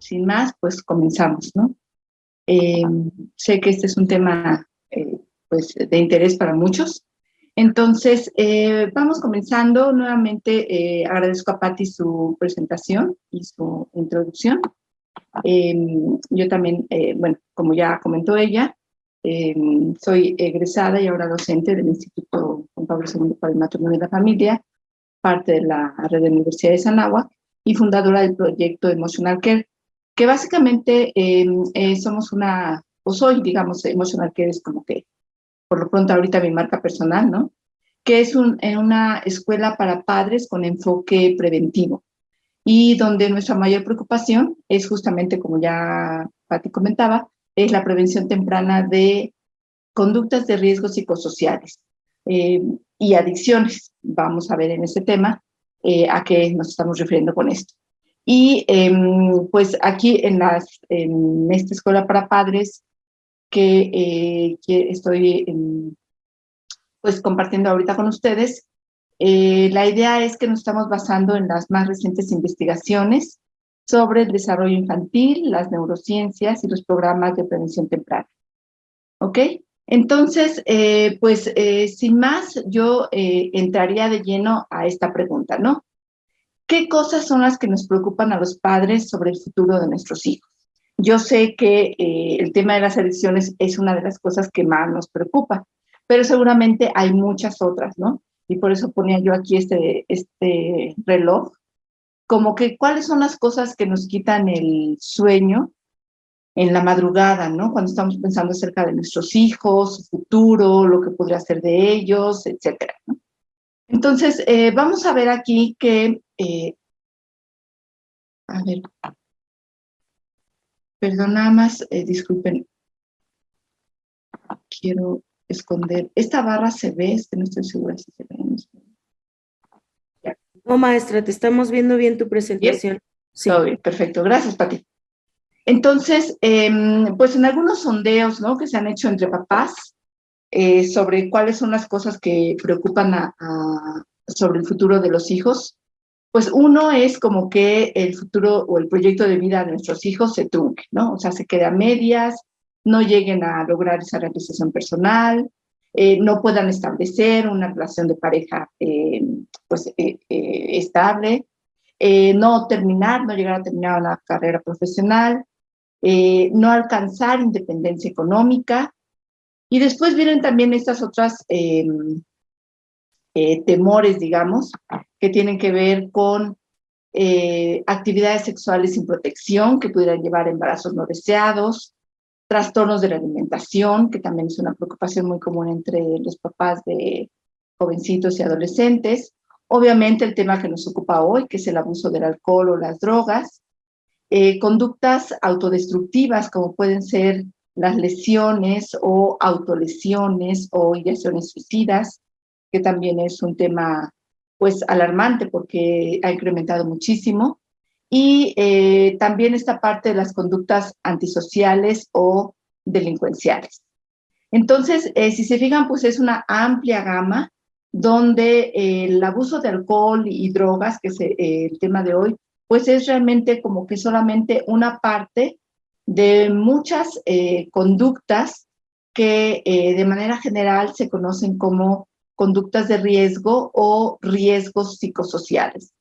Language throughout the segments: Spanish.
sin más, pues comenzamos, ¿no? Sé que este es un tema pues de interés para muchos. Entonces, vamos comenzando. Nuevamente agradezco a Patti su presentación y su introducción. Yo también, bueno, como ya comentó ella, soy egresada y ahora docente del Instituto Juan Pablo II para el Matrimonio y la Familia, parte de la red de Universidades de Anáhuac y fundadora del proyecto Emotional Care, que básicamente somos una, o soy, digamos, Emotional Care es como que, por lo pronto ahorita mi marca personal, ¿no? Que es una escuela para padres con enfoque preventivo y donde nuestra mayor preocupación es justamente, como ya Patti comentaba, es la prevención temprana de conductas de riesgo psicosociales y adicciones. Vamos a ver en este tema a qué nos estamos refiriendo con esto. Y pues aquí en esta escuela para padres que estoy pues compartiendo ahorita con ustedes, la idea es que nos estamos basando en las más recientes investigaciones sobre el desarrollo infantil, las neurociencias y los programas de prevención temprana. ¿Ok? Entonces, pues sin más, yo entraría de lleno a esta pregunta, ¿no? ¿Qué cosas son las que nos preocupan a los padres sobre el futuro de nuestros hijos? Yo sé que el tema de las adicciones es una de las cosas que más nos preocupa, pero seguramente hay muchas otras, ¿no? Y por eso ponía yo aquí este reloj, como que cuáles son las cosas que nos quitan el sueño en la madrugada, ¿no? Cuando estamos pensando acerca de nuestros hijos, su futuro, lo que podría ser de ellos, etcétera, ¿no? Entonces, vamos a ver aquí que, a ver, perdón, nada más, disculpen, quiero esconder. Esta barra se ve, no estoy segura si se ve. No, maestra, te estamos viendo bien tu presentación. ¿Bien? Sí. Todo bien, perfecto. Gracias, Pati. Entonces, pues en algunos sondeos, ¿no?, que se han hecho entre papás sobre cuáles son las cosas que preocupan sobre el futuro de los hijos, pues uno es como que el futuro o el proyecto de vida de nuestros hijos se trunque, ¿no? O sea, se quede a medias, no lleguen a lograr esa realización personal, no puedan establecer una relación de pareja pues estable, no llegar a terminar una carrera profesional, no alcanzar independencia económica. Y después vienen también estas otras temores, digamos, que tienen que ver con actividades sexuales sin protección que pudieran llevar a embarazos no deseados, trastornos de la alimentación, que también es una preocupación muy común entre los papás de jovencitos y adolescentes. Obviamente el tema que nos ocupa hoy, que es el abuso del alcohol o las drogas, conductas autodestructivas como pueden ser las lesiones o autolesiones o ideaciones suicidas, que también es un tema pues alarmante porque ha incrementado muchísimo. Y también esta parte de las conductas antisociales o delincuenciales. Entonces, si se fijan, pues es una amplia gama donde el abuso de alcohol y drogas, que es el tema de hoy, pues es realmente como que solamente una parte de muchas conductas que de manera general se conocen como conductas de riesgo o riesgos psicosociales.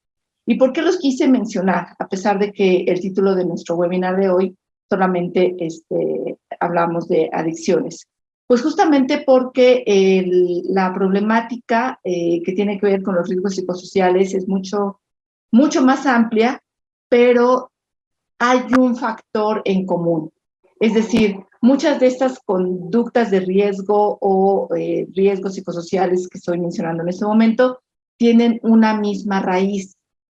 ¿Y por qué los quise mencionar? A pesar de que el título de nuestro webinar de hoy solamente hablamos de adicciones. Pues justamente porque la problemática que tiene que ver con los riesgos psicosociales es mucho más amplia, pero hay un factor en común. Es decir, muchas de estas conductas de riesgo o riesgos psicosociales que estoy mencionando en este momento tienen una misma raíz.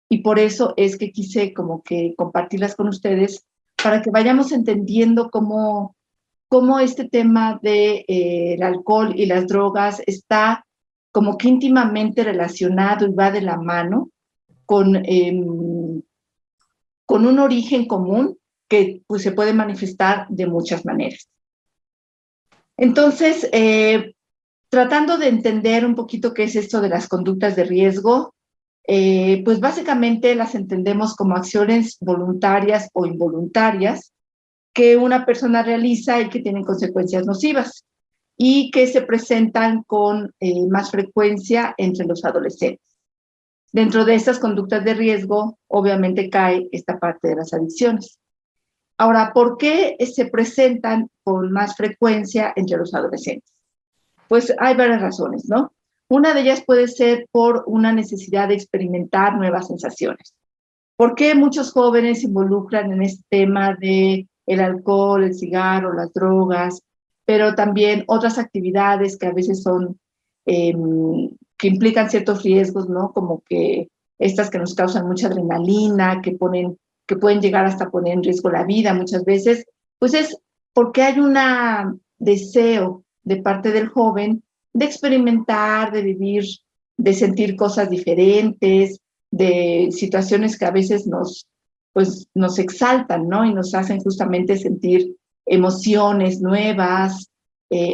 Y por eso es que quise como que compartirlas con ustedes para que vayamos entendiendo cómo este tema de el alcohol y las drogas está como que íntimamente relacionado y va de la mano con un origen común que pues, se puede manifestar de muchas maneras. Entonces, tratando de entender un poquito qué es esto de las conductas de riesgo, pues básicamente las entendemos como acciones voluntarias o involuntarias que una persona realiza y que tienen consecuencias nocivas y que se presentan con más frecuencia entre los adolescentes. Dentro de estas conductas de riesgo, obviamente cae esta parte de las adicciones. Ahora, ¿por qué se presentan con más frecuencia entre los adolescentes? Pues hay varias razones, ¿no? Una de ellas puede ser por una necesidad de experimentar nuevas sensaciones. ¿Por qué muchos jóvenes se involucran en este tema de el alcohol, el cigarro, las drogas, pero también otras actividades que a veces son, que implican ciertos riesgos, ¿no? Como que estas que nos causan mucha adrenalina, que pueden llegar hasta poner en riesgo la vida muchas veces, pues es porque hay un deseo de parte del joven de experimentar, de vivir, de sentir cosas diferentes, de situaciones que a veces nos exaltan, ¿no? Y nos hacen justamente sentir emociones nuevas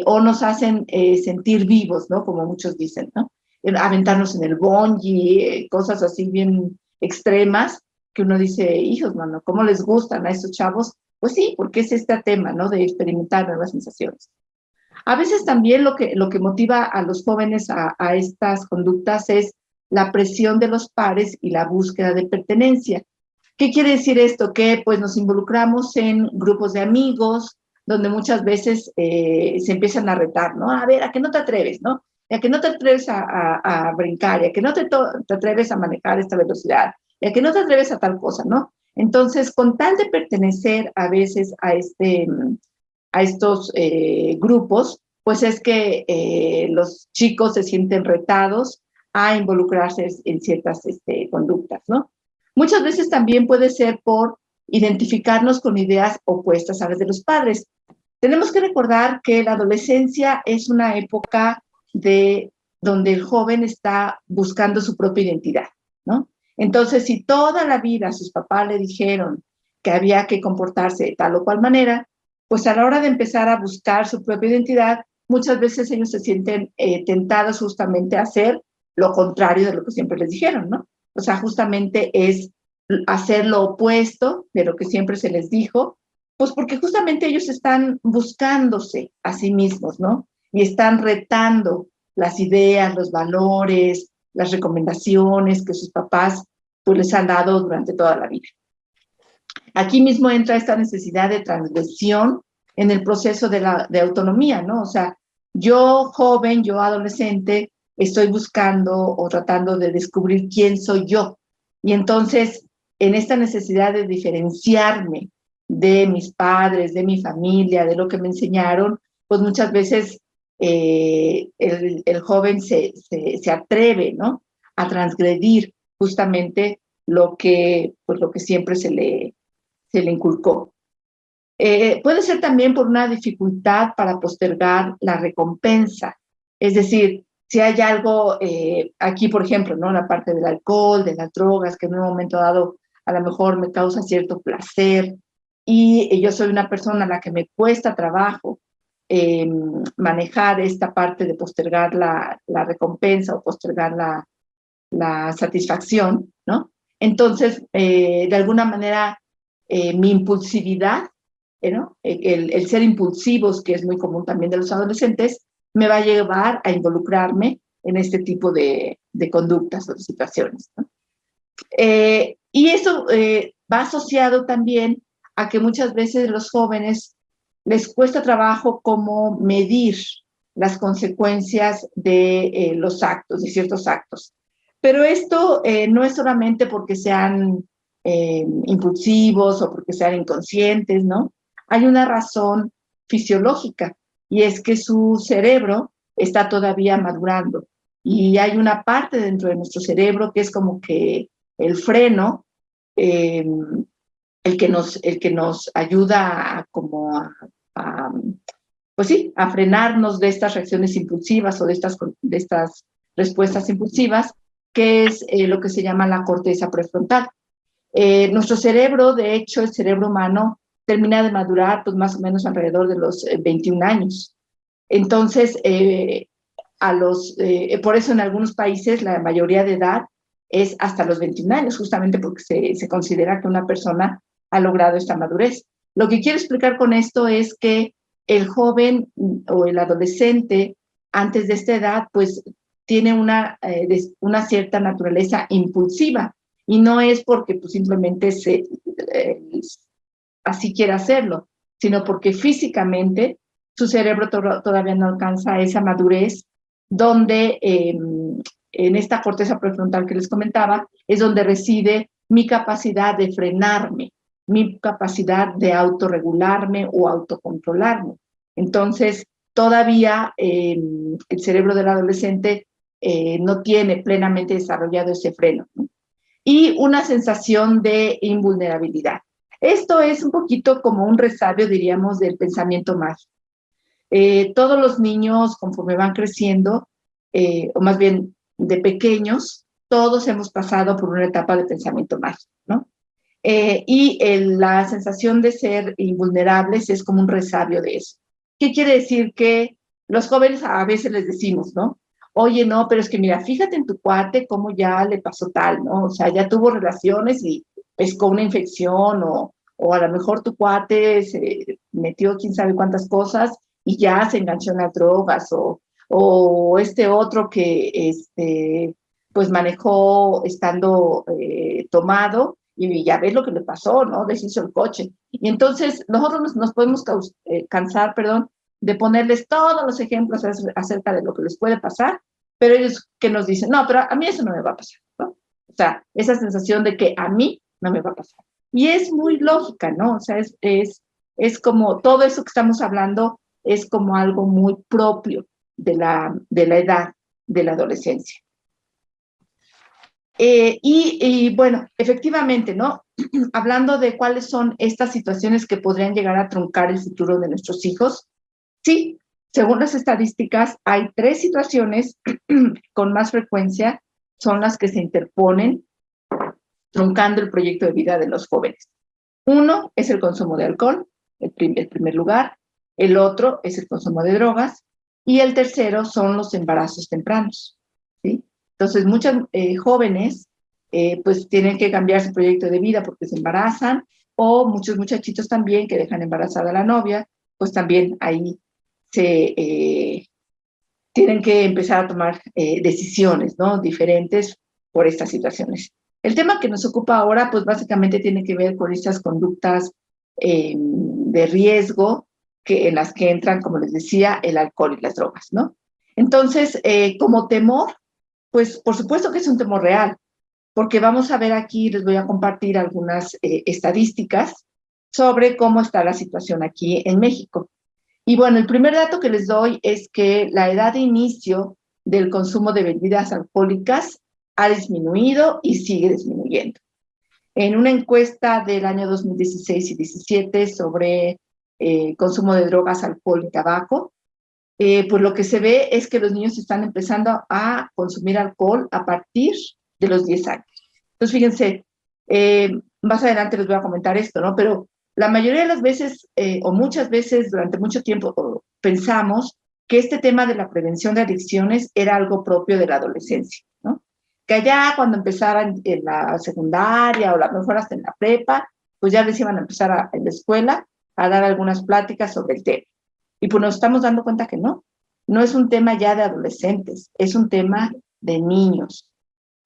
o nos hacen sentir vivos, ¿no? Como muchos dicen, ¿no? Aventarnos en el bungee, cosas así bien extremas, que uno dice, hijos, mano, ¿cómo les gustan a estos chavos? Pues sí, porque es este tema, ¿no? De experimentar nuevas sensaciones. A veces también lo que motiva a los jóvenes a estas conductas es la presión de los pares y la búsqueda de pertenencia. ¿Qué quiere decir esto? Que pues nos involucramos en grupos de amigos, donde muchas veces se empiezan a retar, ¿no? A ver, ¿a qué no te atreves, no? ¿Y a qué no te atreves a brincar? ¿Y a qué no te atreves a manejar esta velocidad? ¿Y a qué no te atreves a tal cosa, no? Entonces, con tal de pertenecer a veces a estos grupos, pues es que los chicos se sienten retados a involucrarse en ciertas conductas, ¿no? Muchas veces también puede ser por identificarnos con ideas opuestas a las de los padres. Tenemos que recordar que la adolescencia es una época donde el joven está buscando su propia identidad, ¿no? Entonces, si toda la vida sus papás le dijeron que había que comportarse de tal o cual manera, pues a la hora de empezar a buscar su propia identidad, muchas veces ellos se sienten tentados justamente a hacer lo contrario de lo que siempre les dijeron, ¿no? O sea, justamente es hacer lo opuesto de lo que siempre se les dijo, pues porque justamente ellos están buscándose a sí mismos, ¿no? Y están retando las ideas, los valores, las recomendaciones que sus papás pues les han dado durante toda la vida. Aquí mismo entra esta necesidad de transgresión en el proceso de autonomía, ¿no? O sea, yo joven, yo adolescente, estoy buscando o tratando de descubrir quién soy yo. Y entonces, en esta necesidad de diferenciarme de mis padres, de mi familia, de lo que me enseñaron, pues muchas veces el joven se atreve, ¿no? A transgredir justamente pues lo que siempre se le inculcó. Puede ser también por una dificultad para postergar la recompensa. Es decir, si hay algo aquí, por ejemplo, ¿no? La parte del alcohol, de las drogas, que en un momento dado a lo mejor me causa cierto placer y yo soy una persona a la que me cuesta trabajo manejar esta parte de postergar la recompensa o postergar la satisfacción, ¿no? Entonces, de alguna manera, mi impulsividad, ¿no? El ser impulsivos, que es muy común también de los adolescentes, me va a llevar a involucrarme en este tipo de conductas o de situaciones, ¿no? Y eso va asociado también a que muchas veces los jóvenes les cuesta trabajo como medir las consecuencias de los actos, de ciertos actos. Pero esto no es solamente porque sean impulsivos o porque sean inconscientes, ¿no? Hay una razón fisiológica y es que su cerebro está todavía madurando y hay una parte dentro de nuestro cerebro que es como que el freno, eh, el que nos ayuda pues sí, a frenarnos de estas reacciones impulsivas o de estas respuestas impulsivas, que es lo que se llama la corteza prefrontal. Nuestro cerebro, de hecho, el cerebro humano, termina de madurar pues más o menos alrededor de los 21 años. Entonces, por eso en algunos países la mayoría de edad es hasta los 21 años, justamente porque se considera que una persona ha logrado esta madurez. Lo que quiero explicar con esto es que el joven o el adolescente antes de esta edad, pues tiene una cierta naturaleza impulsiva y no es porque pues, simplemente así quiera hacerlo, sino porque físicamente su cerebro todavía no alcanza esa madurez donde en esta corteza prefrontal que les comentaba es donde reside mi capacidad de frenarme, mi capacidad de autorregularme o autocontrolarme. Entonces, todavía el cerebro del adolescente no tiene plenamente desarrollado ese freno, ¿no? Y una sensación de invulnerabilidad. Esto es un poquito como un resabio, diríamos, del pensamiento mágico. Todos los niños, conforme van creciendo, o más bien de pequeños, todos hemos pasado por una etapa de pensamiento mágico, ¿no? La sensación de ser invulnerables es como un resabio de eso. ¿Qué quiere decir? Que los jóvenes a veces les decimos, ¿no? Oye, no, pero es que mira, fíjate en tu cuate cómo ya le pasó tal, ¿no? O sea, ya tuvo relaciones y pescó una infección o a lo mejor tu cuate se metió quién sabe cuántas cosas y ya se enganchó en las drogas o este otro que pues manejó estando tomado y ya ves lo que le pasó, ¿no? Deshizo el coche. Y entonces nosotros nos podemos cansar, perdón, de ponerles todos los ejemplos acerca de lo que les puede pasar, pero ellos que nos dicen, no, pero a mí eso no me va a pasar, ¿no? O sea, esa sensación de que a mí no me va a pasar. Y es muy lógica, ¿no? O sea, es como todo eso que estamos hablando es como algo muy propio de la edad de la adolescencia. Bueno, efectivamente, ¿no? Hablando de cuáles son estas situaciones que podrían llegar a truncar el futuro de nuestros hijos, sí, según las estadísticas, hay 3 situaciones con más frecuencia son las que se interponen truncando el proyecto de vida de los jóvenes. Uno es el consumo de alcohol, el primer lugar, el otro es el consumo de drogas y el tercero son los embarazos tempranos, ¿sí? Entonces, muchas jóvenes pues tienen que cambiar su proyecto de vida porque se embarazan o muchos muchachitos también que dejan embarazada a la novia, pues también ahí tienen que empezar a tomar decisiones, ¿no? Diferentes por estas situaciones. El tema que nos ocupa ahora, pues básicamente tiene que ver con estas conductas de riesgo en las que entran, como les decía, el alcohol y las drogas, ¿no? Entonces, como temor, pues por supuesto que es un temor real, porque vamos a ver aquí, les voy a compartir algunas estadísticas sobre cómo está la situación aquí en México. Y bueno, el primer dato que les doy es que la edad de inicio del consumo de bebidas alcohólicas ha disminuido y sigue disminuyendo. En una encuesta del año 2016 y 17 sobre consumo de drogas, alcohol y tabaco, pues lo que se ve es que los niños están empezando a consumir alcohol a partir de los 10 años. Entonces, fíjense, más adelante les voy a comentar esto, ¿no? Pero la mayoría de las veces, o muchas veces durante mucho tiempo, pensamos que este tema de la prevención de adicciones era algo propio de la adolescencia, ¿no? Que allá cuando empezaban en la secundaria o a lo mejor hasta en la prepa, pues ya les iban a empezar en la escuela a dar algunas pláticas sobre el tema. Y pues nos estamos dando cuenta que no es un tema ya de adolescentes, es un tema de niños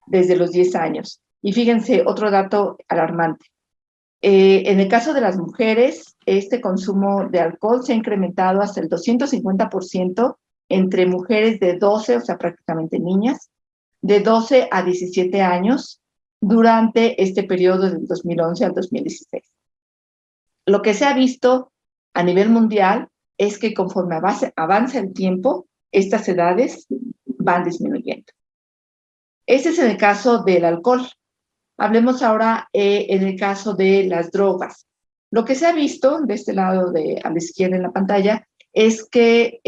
desde los 10 años. Y fíjense, otro dato alarmante. En el caso de las mujeres, este consumo de alcohol se ha incrementado hasta el 250% entre mujeres de 12, o sea, prácticamente niñas, de 12 a 17 años durante este periodo del 2011 al 2016. Lo que se ha visto a nivel mundial es que conforme avanza el tiempo, estas edades van disminuyendo. Ese es en el caso del alcohol. Hablemos ahora en el caso de las drogas. Lo que se ha visto de este lado a la izquierda en la pantalla es que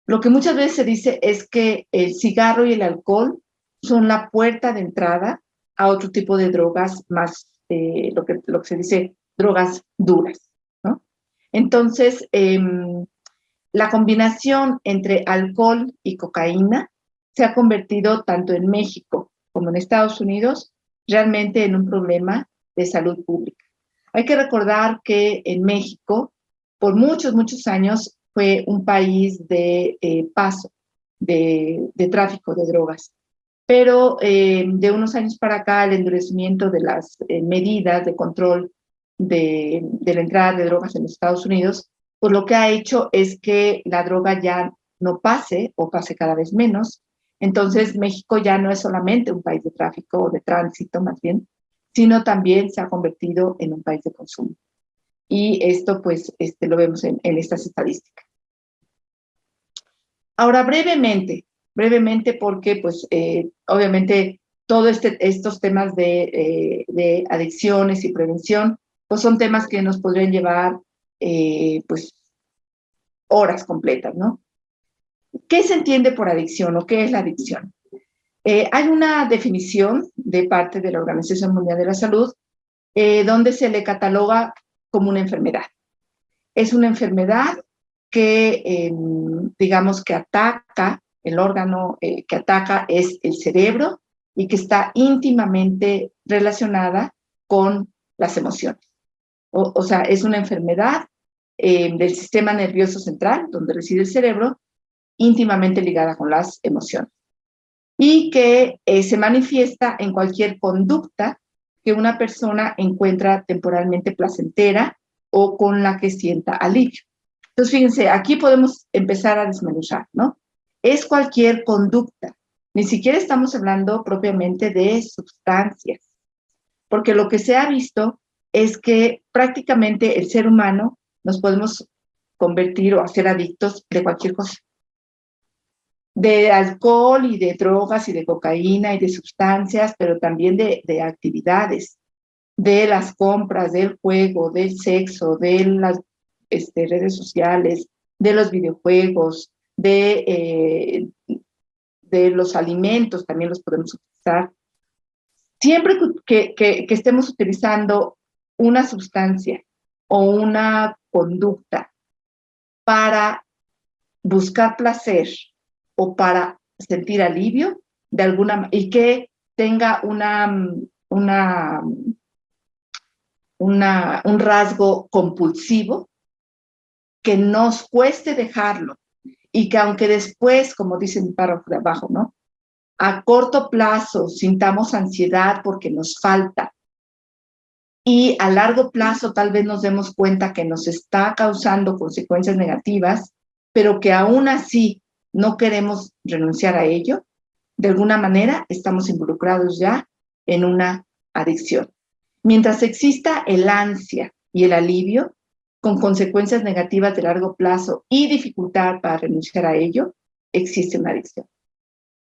lo que muchas veces se dice es que el cigarro y el alcohol son la puerta de entrada a otro tipo de drogas más, lo que se dice drogas duras, ¿no? Entonces, la combinación entre alcohol y cocaína se ha convertido tanto en México como en Estados Unidos, realmente en un problema de salud pública. Hay que recordar que en México, por muchos, muchos años, fue un país de paso, de tráfico de drogas. Pero de unos años para acá, el endurecimiento de las medidas de control de la entrada de drogas en los Estados Unidos, pues lo que ha hecho es que la droga ya no pase o pase cada vez menos. Entonces, México ya no es solamente un país de tráfico o de tránsito, más bien, sino también se ha convertido en un país de consumo. Y esto, pues, lo vemos en estas estadísticas. Ahora, brevemente porque, pues, obviamente, todos estos temas de adicciones y prevención, pues son temas que nos podrían llevar, pues, horas completas, ¿no? ¿Qué se entiende por adicción o qué es la adicción? Hay una definición de parte de la Organización Mundial de la Salud donde se le cataloga como una enfermedad. Es una enfermedad que, digamos, que ataca, el órgano que ataca es el cerebro y que está íntimamente relacionada con las emociones. O sea, es una enfermedad del sistema nervioso central, donde reside el cerebro, íntimamente ligada con las emociones. Y que se manifiesta en cualquier conducta que una persona encuentra temporalmente placentera o con la que sienta alivio. Entonces, fíjense, aquí podemos empezar a desmenuzar, ¿no? Es cualquier conducta. Ni siquiera estamos hablando propiamente de sustancias, porque lo que se ha visto es que prácticamente el ser humano nos podemos convertir o hacer adictos de cualquier cosa. De alcohol y de drogas y de cocaína y de sustancias, pero también de actividades, de las compras, del juego, del sexo, de las redes sociales, de los videojuegos, de los alimentos, también los podemos utilizar. Siempre que estemos utilizando una sustancia o una conducta para buscar placer o para sentir alivio de alguna y que tenga un rasgo compulsivo que nos cueste dejarlo y que aunque después, como dice el párrafo de abajo, ¿no? A corto plazo sintamos ansiedad porque nos falta y a largo plazo tal vez nos demos cuenta que nos está causando consecuencias negativas, pero que aún así no queremos renunciar a ello, de alguna manera estamos involucrados ya en una adicción. Mientras exista el ansia y el alivio, con consecuencias negativas de largo plazo y dificultad para renunciar a ello, existe una adicción.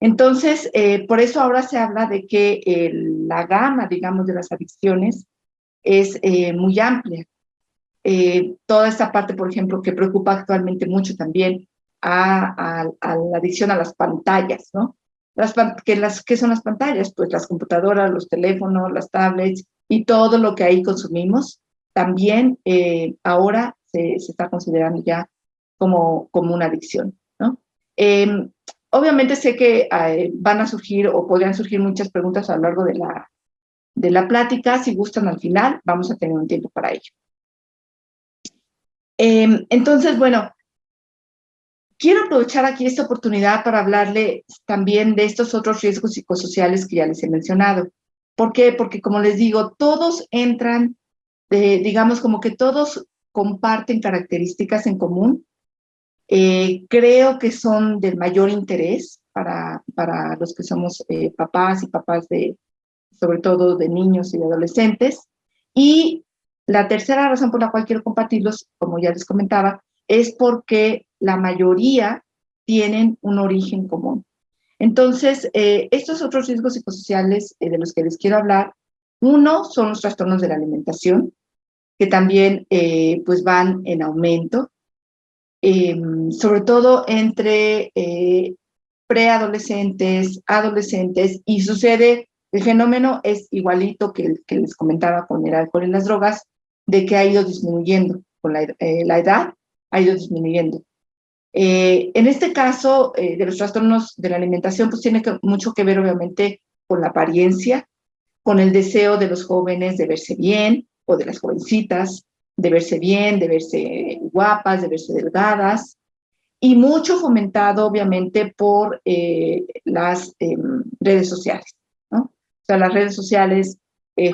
Entonces, por eso ahora se habla de que la gama, digamos, de las adicciones es muy amplia. Toda esta parte, por ejemplo, que preocupa actualmente mucho también a la adicción a las pantallas, ¿no? ¿Qué son las pantallas? Pues las computadoras, los teléfonos, las tablets y todo lo que ahí consumimos, también ahora se está considerando ya como una adicción, ¿no? Obviamente sé que van a surgir o podrían surgir muchas preguntas a lo largo de la plática. Si gustan al final, vamos a tener un tiempo para ello. Entonces, bueno, quiero aprovechar aquí esta oportunidad para hablarle también de estos otros riesgos psicosociales que ya les he mencionado. ¿Por qué? Porque, como les digo, todos entran, digamos, como que todos comparten características en común. Creo que son del mayor interés para los que somos papás y papás sobre todo de niños y de adolescentes. Y la tercera razón por la cual quiero compartirlos, como ya les comentaba, es porque la mayoría tienen un origen común. Entonces, estos otros riesgos psicosociales de los que les quiero hablar, uno son los trastornos de la alimentación, que también pues van en aumento, sobre todo entre preadolescentes, adolescentes, y sucede, el fenómeno es igualito que el que les comentaba con el alcohol y las drogas, de que ha ido disminuyendo con la edad, ha ido disminuyendo. En este caso de los trastornos de la alimentación, pues tiene mucho que ver obviamente con la apariencia, con el deseo de los jóvenes de verse bien, o de las jovencitas, de verse bien, de verse guapas, de verse delgadas, y mucho fomentado, obviamente, por las redes sociales, ¿no? O sea, las redes sociales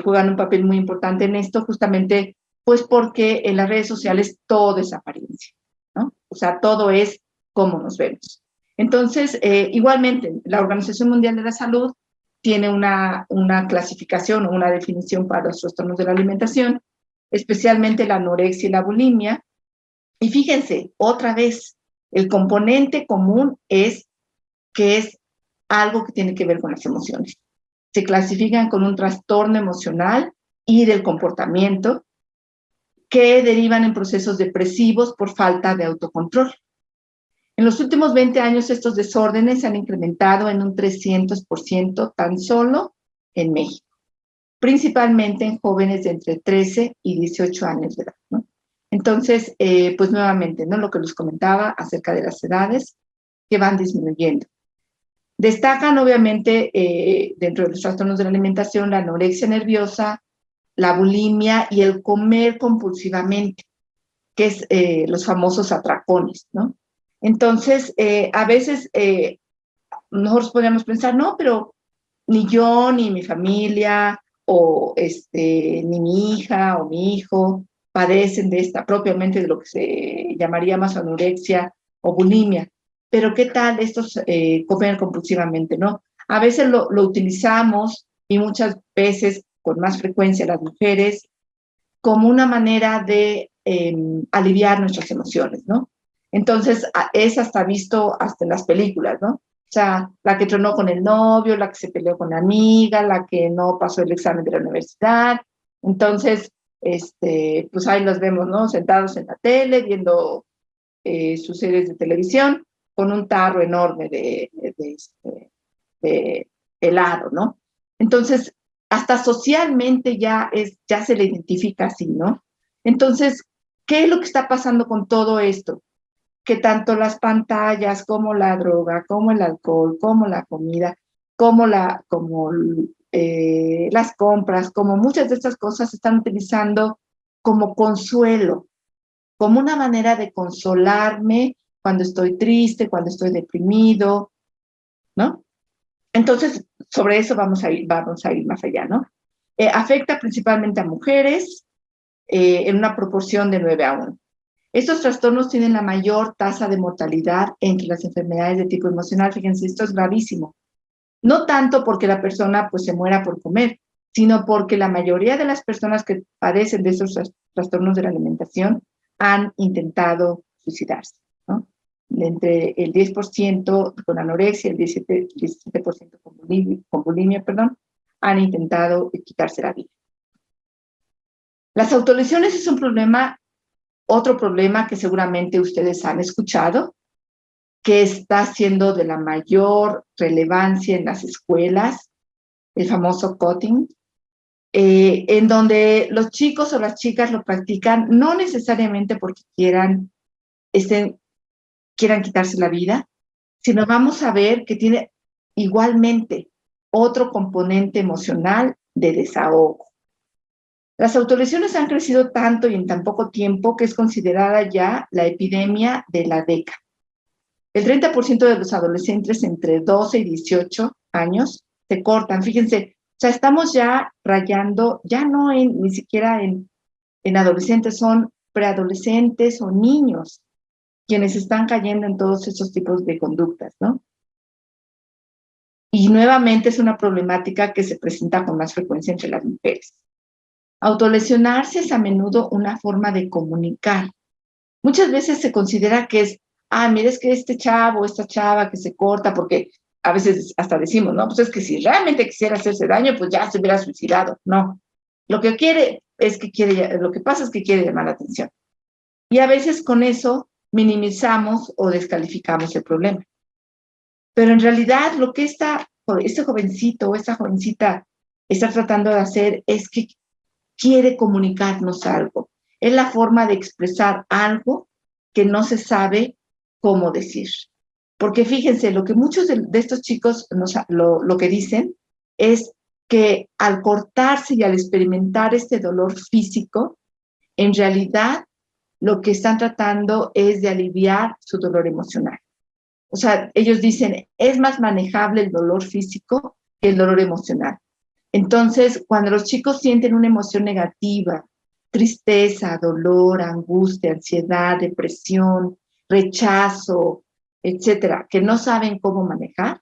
juegan un papel muy importante en esto, justamente, pues porque en las redes sociales todo es apariencia, ¿no? O sea, todo es cómo nos vemos. Entonces, igualmente, la Organización Mundial de la Salud tiene una clasificación o una definición para los trastornos de la alimentación, especialmente la anorexia y la bulimia. Y fíjense, otra vez, el componente común es que es algo que tiene que ver con las emociones. Se clasifican con un trastorno emocional y del comportamiento que derivan en procesos depresivos por falta de autocontrol. En los últimos 20 años estos desórdenes se han incrementado en un 300% tan solo en México, principalmente en jóvenes de entre 13 y 18 años de edad, ¿no? Entonces, pues nuevamente, ¿no? Lo que les comentaba acerca de las edades que van disminuyendo. Destacan, obviamente, dentro de los trastornos de la alimentación, la anorexia nerviosa, la bulimia y el comer compulsivamente, que es los famosos atracones, ¿no? Entonces, a veces nosotros podríamos pensar, no, pero ni yo, ni mi familia, o ni mi hija o mi hijo padecen de esta, propiamente de lo que se llamaría más anorexia o bulimia. Pero ¿qué tal estos comer compulsivamente, no? A veces lo utilizamos y muchas veces con más frecuencia las mujeres como una manera de aliviar nuestras emociones, ¿no? Entonces, es hasta visto hasta en las películas, ¿no? O sea, la que tronó con el novio, la que se peleó con la amiga, la que no pasó el examen de la universidad. Entonces, pues ahí los vemos, ¿no? Sentados en la tele, viendo sus series de televisión, con un tarro enorme de helado, ¿no? Entonces, hasta socialmente ya se le identifica así, ¿no? Entonces, ¿qué es lo que está pasando con todo esto? Que tanto las pantallas como la droga, como el alcohol, como la comida, como las compras, como muchas de estas cosas se están utilizando como consuelo, como una manera de consolarme cuando estoy triste, cuando estoy deprimido, ¿no? Entonces, sobre eso vamos a ir más allá, ¿no? Afecta principalmente a mujeres en una proporción de 9-1. Estos trastornos tienen la mayor tasa de mortalidad entre las enfermedades de tipo emocional. Fíjense, esto es gravísimo. No tanto porque la persona pues se muera por comer, sino porque la mayoría de las personas que padecen de estos trastornos de la alimentación han intentado suicidarse, ¿no? Entre el 10% con anorexia, el 17% con bulimia, han intentado quitarse la vida. Las autolesiones es un problema, otro problema que seguramente ustedes han escuchado, que está siendo de la mayor relevancia en las escuelas, el famoso cutting, en donde los chicos o las chicas lo practican no necesariamente porque quieran quitarse la vida, sino vamos a ver que tiene igualmente otro componente emocional de desahogo. Las autolesiones han crecido tanto y en tan poco tiempo que es considerada ya la epidemia de la década. El 30% de los adolescentes entre 12 y 18 años se cortan. Fíjense, o sea, estamos ya rayando, ya no ni siquiera en adolescentes, son preadolescentes o niños quienes están cayendo en todos estos tipos de conductas, ¿no? Y nuevamente es una problemática que se presenta con más frecuencia entre las mujeres. Autolesionarse es a menudo una forma de comunicar. Muchas veces se considera que es, mira, es que este chavo, esta chava que se corta, porque a veces hasta decimos, no, pues es que si realmente quisiera hacerse daño, pues ya se hubiera suicidado. No, lo que pasa es que quiere llamar la atención. Y a veces con eso minimizamos o descalificamos el problema. Pero en realidad lo que este jovencito o esta jovencita está tratando de hacer es que quiere comunicarnos algo. Es la forma de expresar algo que no se sabe cómo decir. Porque fíjense, lo que muchos de estos chicos lo que dicen es que al cortarse y al experimentar este dolor físico, en realidad lo que están tratando es de aliviar su dolor emocional. O sea, ellos dicen, es más manejable el dolor físico que el dolor emocional. Entonces, cuando los chicos sienten una emoción negativa, tristeza, dolor, angustia, ansiedad, depresión, rechazo, etcétera, que no saben cómo manejar,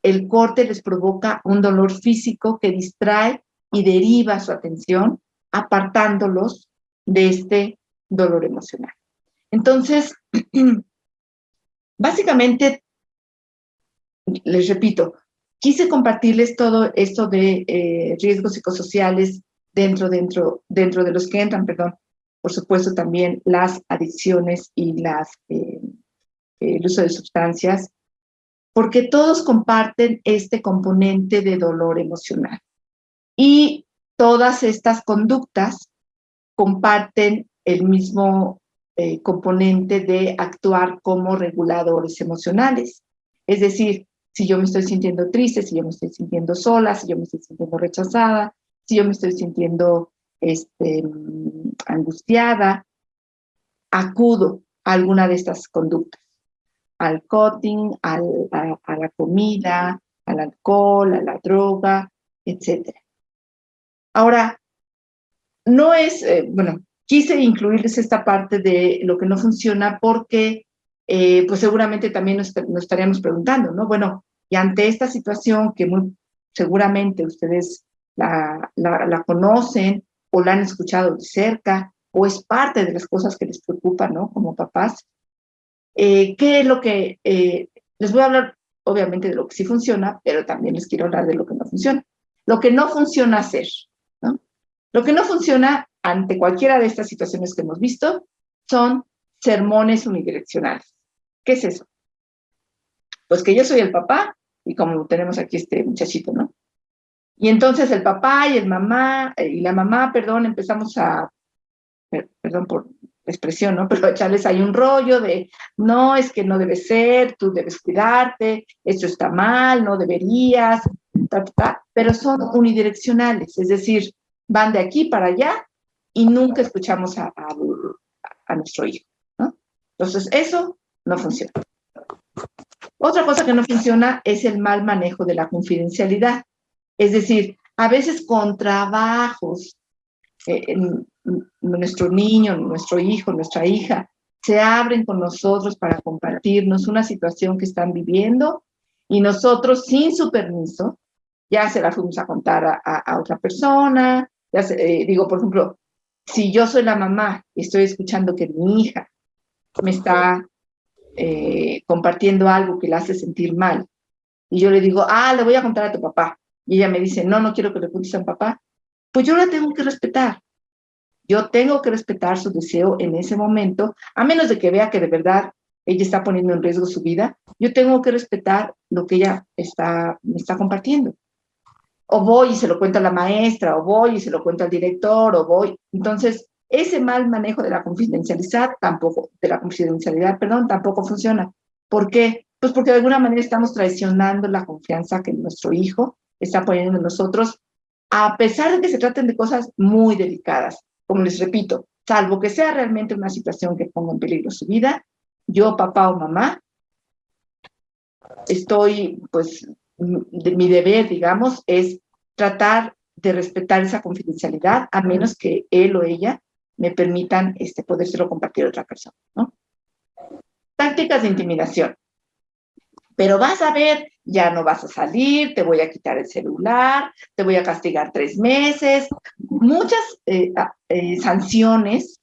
el corte les provoca un dolor físico que distrae y deriva su atención, apartándolos de este dolor emocional. Entonces, básicamente, les repito, quise compartirles todo esto de riesgos psicosociales dentro de los que entran, perdón, por supuesto también las adicciones y el uso de sustancias, porque todos comparten este componente de dolor emocional. Y todas estas conductas comparten el mismo componente de actuar como reguladores emocionales. Es decir, si yo me estoy sintiendo triste, si yo me estoy sintiendo sola, si yo me estoy sintiendo rechazada, si yo me estoy sintiendo angustiada, acudo a alguna de estas conductas, al cutting, a la comida, al alcohol, a la droga, etc. Ahora, no es, bueno, quise incluirles esta parte de lo que no funciona porque, pues seguramente también nos estaríamos preguntando, ¿no? Bueno, y ante esta situación que muy seguramente ustedes la conocen o la han escuchado de cerca o es parte de las cosas que les preocupan, ¿no? Como papás, ¿qué es lo que, les voy a hablar obviamente de lo que sí funciona, pero también les quiero hablar de lo que no funciona. Lo que no funciona hacer, ¿no? Lo que no funciona ante cualquiera de estas situaciones que hemos visto son sermones unidireccionales. ¿Qué es eso? Pues que yo soy el papá y como tenemos aquí este muchachito, ¿no? Y entonces el papá y la mamá, perdón, empezamos a, perdón por la expresión, ¿no? Pero echarles ahí un rollo de, no, es que no debe ser, tú debes cuidarte, esto está mal, no deberías, pero son unidireccionales, es decir, van de aquí para allá y nunca escuchamos a nuestro hijo, ¿no? Entonces, eso no funciona. Otra cosa que no funciona es el mal manejo de la confidencialidad. Es decir, a veces con trabajos, nuestro niño, nuestro hijo, nuestra hija, se abren con nosotros para compartirnos una situación que están viviendo y nosotros, sin su permiso, ya se la fuimos a contar a otra persona. Digo, por ejemplo, si yo soy la mamá y estoy escuchando que mi hija me está compartiendo algo que la hace sentir mal, y yo le digo, le voy a contar a tu papá, y ella me dice, no, no quiero que le cuentes a mi papá, pues yo la tengo que respetar. Yo tengo que respetar su deseo en ese momento, a menos de que vea que de verdad ella está poniendo en riesgo su vida, yo tengo que respetar lo que ella me está compartiendo. O voy y se lo cuento a la maestra, o voy y se lo cuento al director, o voy. Entonces, ese mal manejo de la confidencialidad tampoco funciona. ¿Por qué? Pues porque de alguna manera estamos traicionando la confianza que nuestro hijo está poniendo en nosotros, a pesar de que se traten de cosas muy delicadas. Como les repito, salvo que sea realmente una situación que ponga en peligro su vida, yo, papá o mamá, estoy, pues, mi deber, digamos, es tratar de respetar esa confidencialidad, a menos que él o ella me permitan podérselo compartir a otra persona, ¿no? Tácticas de intimidación. Pero vas a ver, ya no vas a salir, te voy a quitar el celular, te voy a castigar 3 meses, muchas sanciones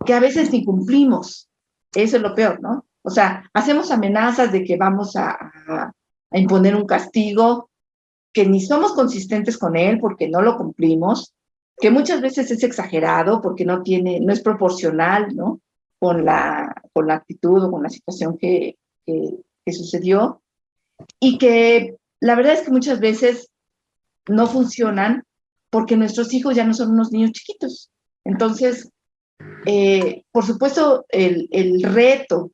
que a veces ni cumplimos. Eso es lo peor, ¿no? O sea, hacemos amenazas de que vamos a imponer un castigo que ni somos consistentes con él porque no lo cumplimos, que muchas veces es exagerado porque no es proporcional, ¿no? Con la actitud o con la situación que sucedió, y que la verdad es que muchas veces no funcionan porque nuestros hijos ya no son unos niños chiquitos. Entonces, por supuesto, el reto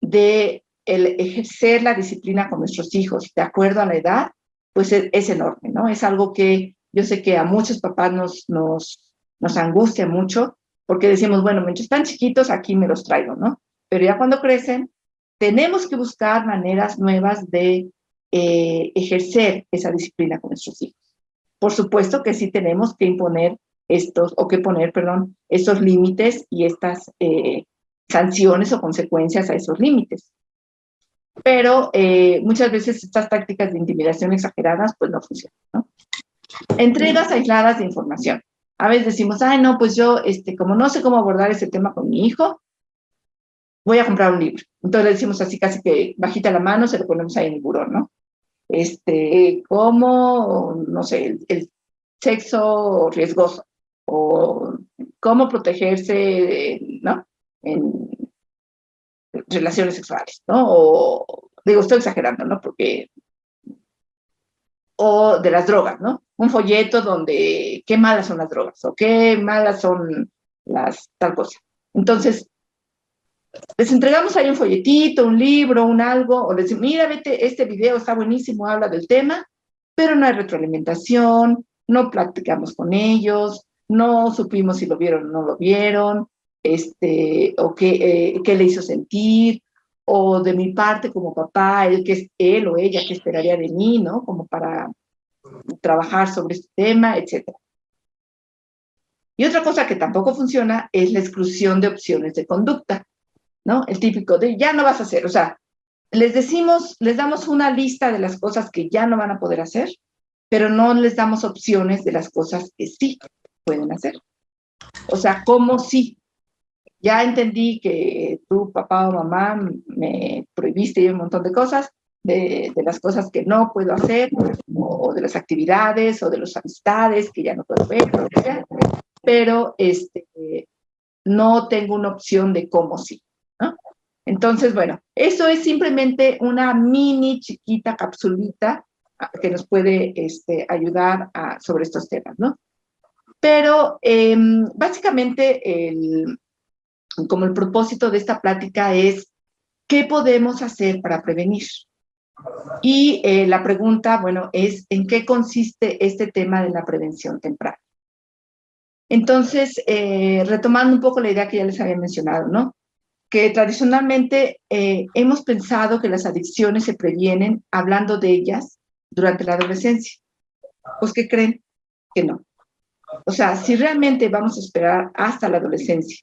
de el ejercer la disciplina con nuestros hijos de acuerdo a la edad pues es enorme, ¿no? Es algo que yo sé que a muchos papás nos angustia mucho, porque decimos, bueno, mientras están chiquitos, aquí me los traigo, ¿no? Pero ya cuando crecen, tenemos que buscar maneras nuevas de ejercer esa disciplina con nuestros hijos. Por supuesto que sí tenemos que poner, perdón, estos límites y estas sanciones o consecuencias a esos límites. Pero muchas veces estas tácticas de intimidación exageradas pues no funcionan, ¿no? Entregas aisladas de información. A veces decimos, ay, no, pues yo, como no sé cómo abordar ese tema con mi hijo, voy a comprar un libro. Entonces le decimos así casi que bajita la mano, se lo ponemos ahí en el buró, ¿no? Cómo, no sé, el sexo riesgoso o cómo protegerse, ¿no? En relaciones sexuales, ¿no? O, digo, estoy exagerando, ¿no? Porque, o de las drogas, ¿no? Un folleto donde qué malas son las drogas o qué malas son las tal cosa. Entonces, les entregamos ahí un folletito, un libro, un algo, o les decimos, mira, vete, este video está buenísimo, habla del tema, pero no hay retroalimentación, no platicamos con ellos, no supimos si lo vieron o no lo vieron, o qué le hizo sentir, o de mi parte como papá, él o ella, qué esperaría de mí, ¿no? Como para trabajar sobre este tema, etc. Y otra cosa que tampoco funciona es la exclusión de opciones de conducta, ¿no? El típico de ya no vas a hacer, o sea, les damos una lista de las cosas que ya no van a poder hacer, pero no les damos opciones de las cosas que sí pueden hacer. O sea, ¿cómo sí? Ya entendí que tú, papá o mamá, me prohibiste un montón de cosas, de las cosas que no puedo hacer, o de las actividades, o de las amistades que ya no puedo ver, pero no tengo una opción de cómo sí, ¿no? Entonces, bueno, eso es simplemente una mini chiquita capsulita que nos puede ayudar sobre estos temas, ¿no? Pero básicamente como el propósito de esta plática es ¿qué podemos hacer para prevenir? Y la pregunta, bueno, es ¿en qué consiste este tema de la prevención temprana? Entonces, retomando un poco la idea que ya les había mencionado, ¿no? Que tradicionalmente hemos pensado que las adicciones se previenen hablando de ellas durante la adolescencia. Pues, ¿qué creen? Que no. O sea, si realmente vamos a esperar hasta la adolescencia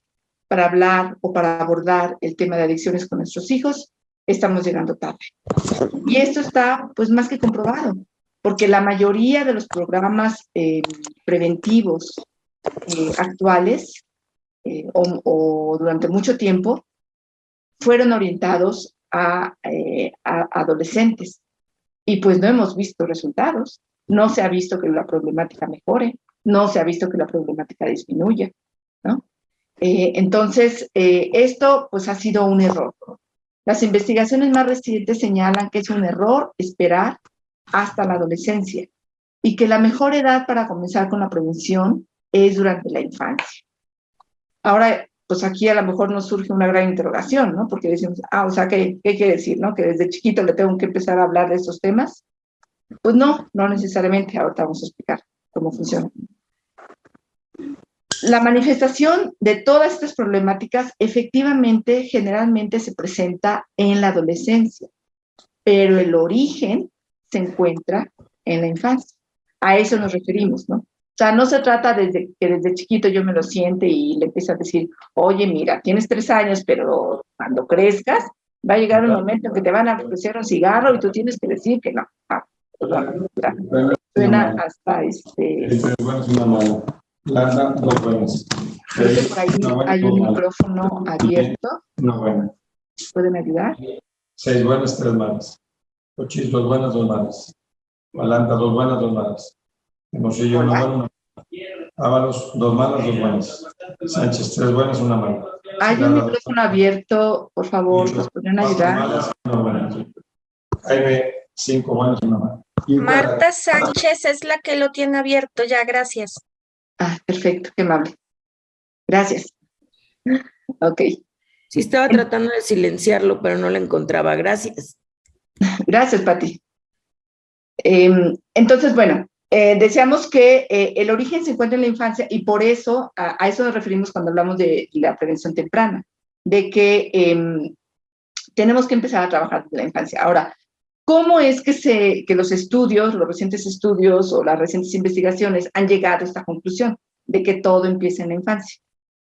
para hablar o para abordar el tema de adicciones con nuestros hijos, estamos llegando tarde. Y esto está, pues, más que comprobado, porque la mayoría de los programas preventivos actuales o durante mucho tiempo fueron orientados a adolescentes y pues no hemos visto resultados. No se ha visto que la problemática mejore, no se ha visto que la problemática disminuya, ¿no? Entonces, esto pues ha sido un error. Las investigaciones más recientes señalan que es un error esperar hasta la adolescencia y que la mejor edad para comenzar con la prevención es durante la infancia. Ahora, pues aquí a lo mejor nos surge una gran interrogación, ¿no? Porque decimos, o sea, ¿qué quiere decir, no? Que desde chiquito le tengo que empezar a hablar de estos temas. Pues no necesariamente. Ahorita vamos a explicar cómo funciona. La manifestación de todas estas problemáticas efectivamente generalmente se presenta en la adolescencia, pero el origen se encuentra en la infancia. A eso nos referimos, ¿no? O sea, no se trata que desde chiquito yo me lo siente y le empiezo a decir, oye, mira, tienes 3 años, pero cuando crezcas va a llegar un momento en que te van a ofrecer un cigarro y tú tienes que decir que no. Suena hasta Landa, 2 buenas. Creo que por ahí hay un micrófono abierto. Una buena. ¿Pueden ayudar? 6 buenas, 3 malas. Ochis, 2 buenas, 2 malas. Malanda, 2 buenas, 2 malas. Hermosillo, 1 buena, 1 mala. Ábalos, 2 malas, 2 buenas. Sánchez, 3 buenas, 1 mala. Hay un micrófono abierto, por favor, ¿nos podrían ayudar? 1 buena. Jaime, 5 buenas, 1 mala. Marta Sánchez es la que lo tiene abierto ya, gracias. Perfecto, qué amable. Gracias. Ok. Sí, estaba tratando de silenciarlo, pero no lo encontraba. Gracias. Gracias, Pati. Entonces, bueno, decíamos que el origen se encuentra en la infancia y por eso, a eso nos referimos cuando hablamos de la prevención temprana, de que tenemos que empezar a trabajar desde la infancia. Ahora, ¿cómo es que los estudios, los recientes estudios o las recientes investigaciones han llegado a esta conclusión de que todo empieza en la infancia?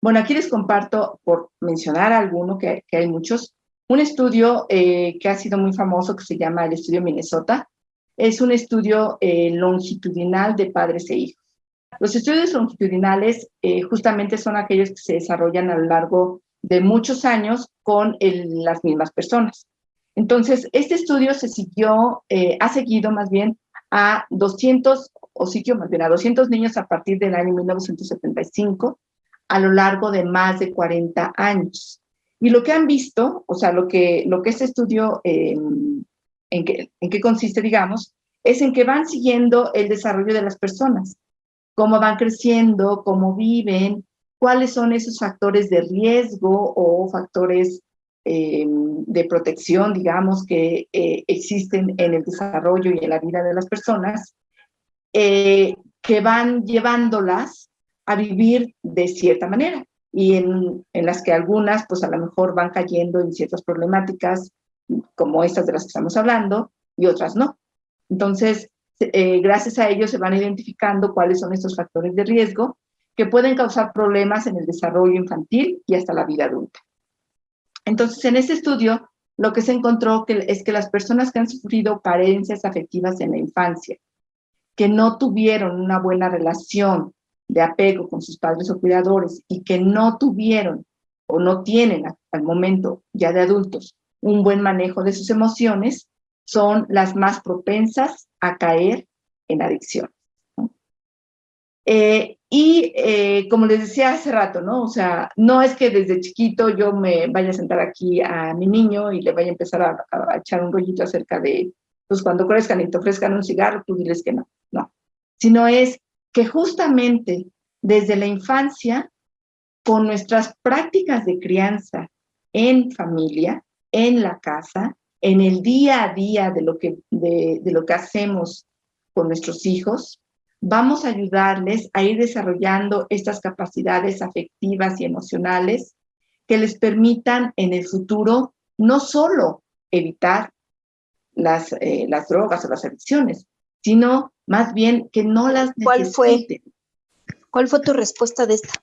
Bueno, aquí les comparto, por mencionar alguno, que hay muchos, un estudio que ha sido muy famoso que se llama el estudio Minnesota. Es un estudio longitudinal de padres e hijos. Los estudios longitudinales justamente son aquellos que se desarrollan a lo largo de muchos años con las mismas personas. Entonces, este estudio ha seguido más bien a 200, o siguió más bien a 200 niños a partir del año 1975, a lo largo de más de 40 años. Y lo que han visto, o sea, lo que este estudio, en qué consiste, digamos, es en que van siguiendo el desarrollo de las personas, cómo van creciendo, cómo viven, cuáles son esos factores de riesgo o factores de protección, digamos, que existen en el desarrollo y en la vida de las personas, que van llevándolas a vivir de cierta manera y en las que algunas, pues a lo mejor van cayendo en ciertas problemáticas, como estas de las que estamos hablando, y otras no. Entonces, gracias a ello se van identificando cuáles son estos factores de riesgo que pueden causar problemas en el desarrollo infantil y hasta la vida adulta. Entonces, en este estudio, lo que se encontró es que las personas que han sufrido carencias afectivas en la infancia, que no tuvieron una buena relación de apego con sus padres o cuidadores y que no tuvieron o no tienen al momento ya de adultos un buen manejo de sus emociones, son las más propensas a caer en adicción. ¿No? Como les decía hace rato, ¿no? O sea, no es que desde chiquito yo me vaya a sentar aquí a mi niño y le vaya a empezar a echar un rollito acerca de, pues cuando crezcan y te ofrezcan un cigarro, tú diles que no, no. Sino es que justamente desde la infancia, con nuestras prácticas de crianza en familia, en la casa, en el día a día de lo que hacemos con nuestros hijos, vamos a ayudarles a ir desarrollando estas capacidades afectivas y emocionales que les permitan en el futuro no solo evitar las drogas o las adicciones, sino más bien que no las necesiten. ¿Cuál fue tu respuesta de esta?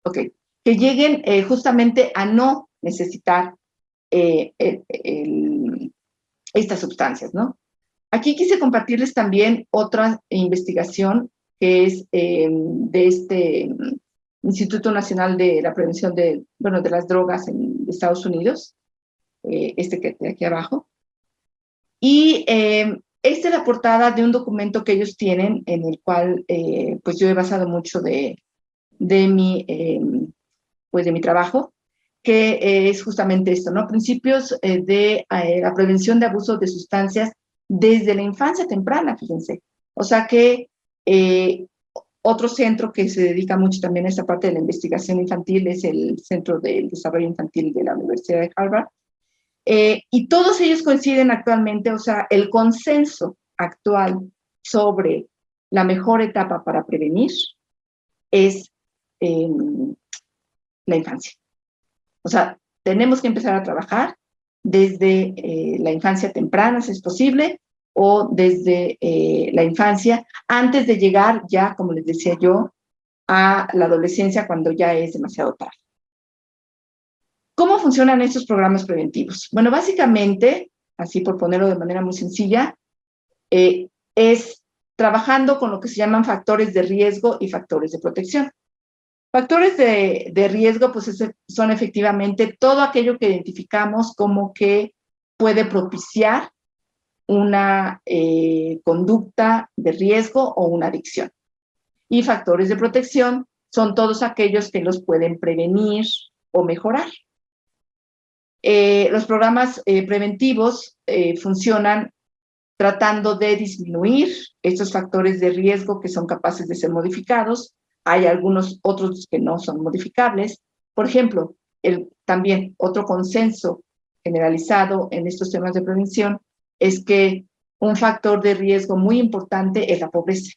Ok, que lleguen justamente a no necesitar estas sustancias, ¿no? Aquí quise compartirles también otra investigación que es de este Instituto Nacional de la Prevención de las Drogas en Estados Unidos, que de aquí abajo. Y esta es la portada de un documento que ellos tienen en el cual pues yo he basado mucho de mi trabajo, que es justamente esto, ¿no? Principios de la prevención de abuso de sustancias desde la infancia temprana, fíjense. O sea que otro centro que se dedica mucho también a esta parte de la investigación infantil es el Centro del Desarrollo Infantil de la Universidad de Harvard. Y todos ellos coinciden actualmente, o sea, el consenso actual sobre la mejor etapa para prevenir es la infancia. O sea, tenemos que empezar a trabajar desde la infancia temprana, si es posible, o desde la infancia, antes de llegar ya, como les decía yo, a la adolescencia cuando ya es demasiado tarde. ¿Cómo funcionan estos programas preventivos? Bueno, básicamente, así por ponerlo de manera muy sencilla, es trabajando con lo que se llaman factores de riesgo y factores de protección. Factores de riesgo, pues son efectivamente todo aquello que identificamos como que puede propiciar una conducta de riesgo o una adicción. Y factores de protección son todos aquellos que los pueden prevenir o mejorar. Los programas preventivos funcionan tratando de disminuir estos factores de riesgo que son capaces de ser modificados. Hay algunos otros que no son modificables. Por ejemplo, también otro consenso generalizado en estos temas de prevención es que un factor de riesgo muy importante es la pobreza.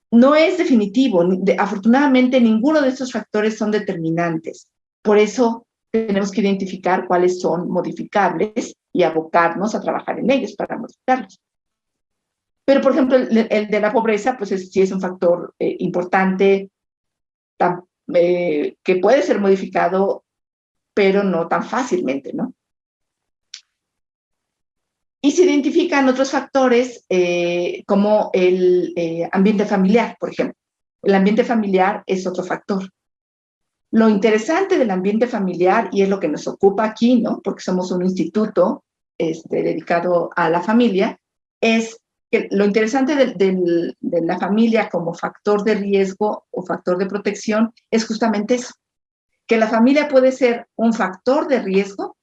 No es definitivo, afortunadamente ninguno de estos factores son determinantes. Por eso tenemos que identificar cuáles son modificables y abocarnos a trabajar en ellos para modificarlos. Pero, por ejemplo, el de la pobreza, pues sí es un factor importante que puede ser modificado, pero no tan fácilmente, ¿no? Y se identifican otros factores como el ambiente familiar, por ejemplo. El ambiente familiar es otro factor. Lo interesante del ambiente familiar, y es lo que nos ocupa aquí, ¿no? Porque somos un instituto dedicado a la familia, es que lo interesante de la familia como factor de riesgo o factor de protección es justamente eso, que la familia puede ser un factor de riesgo,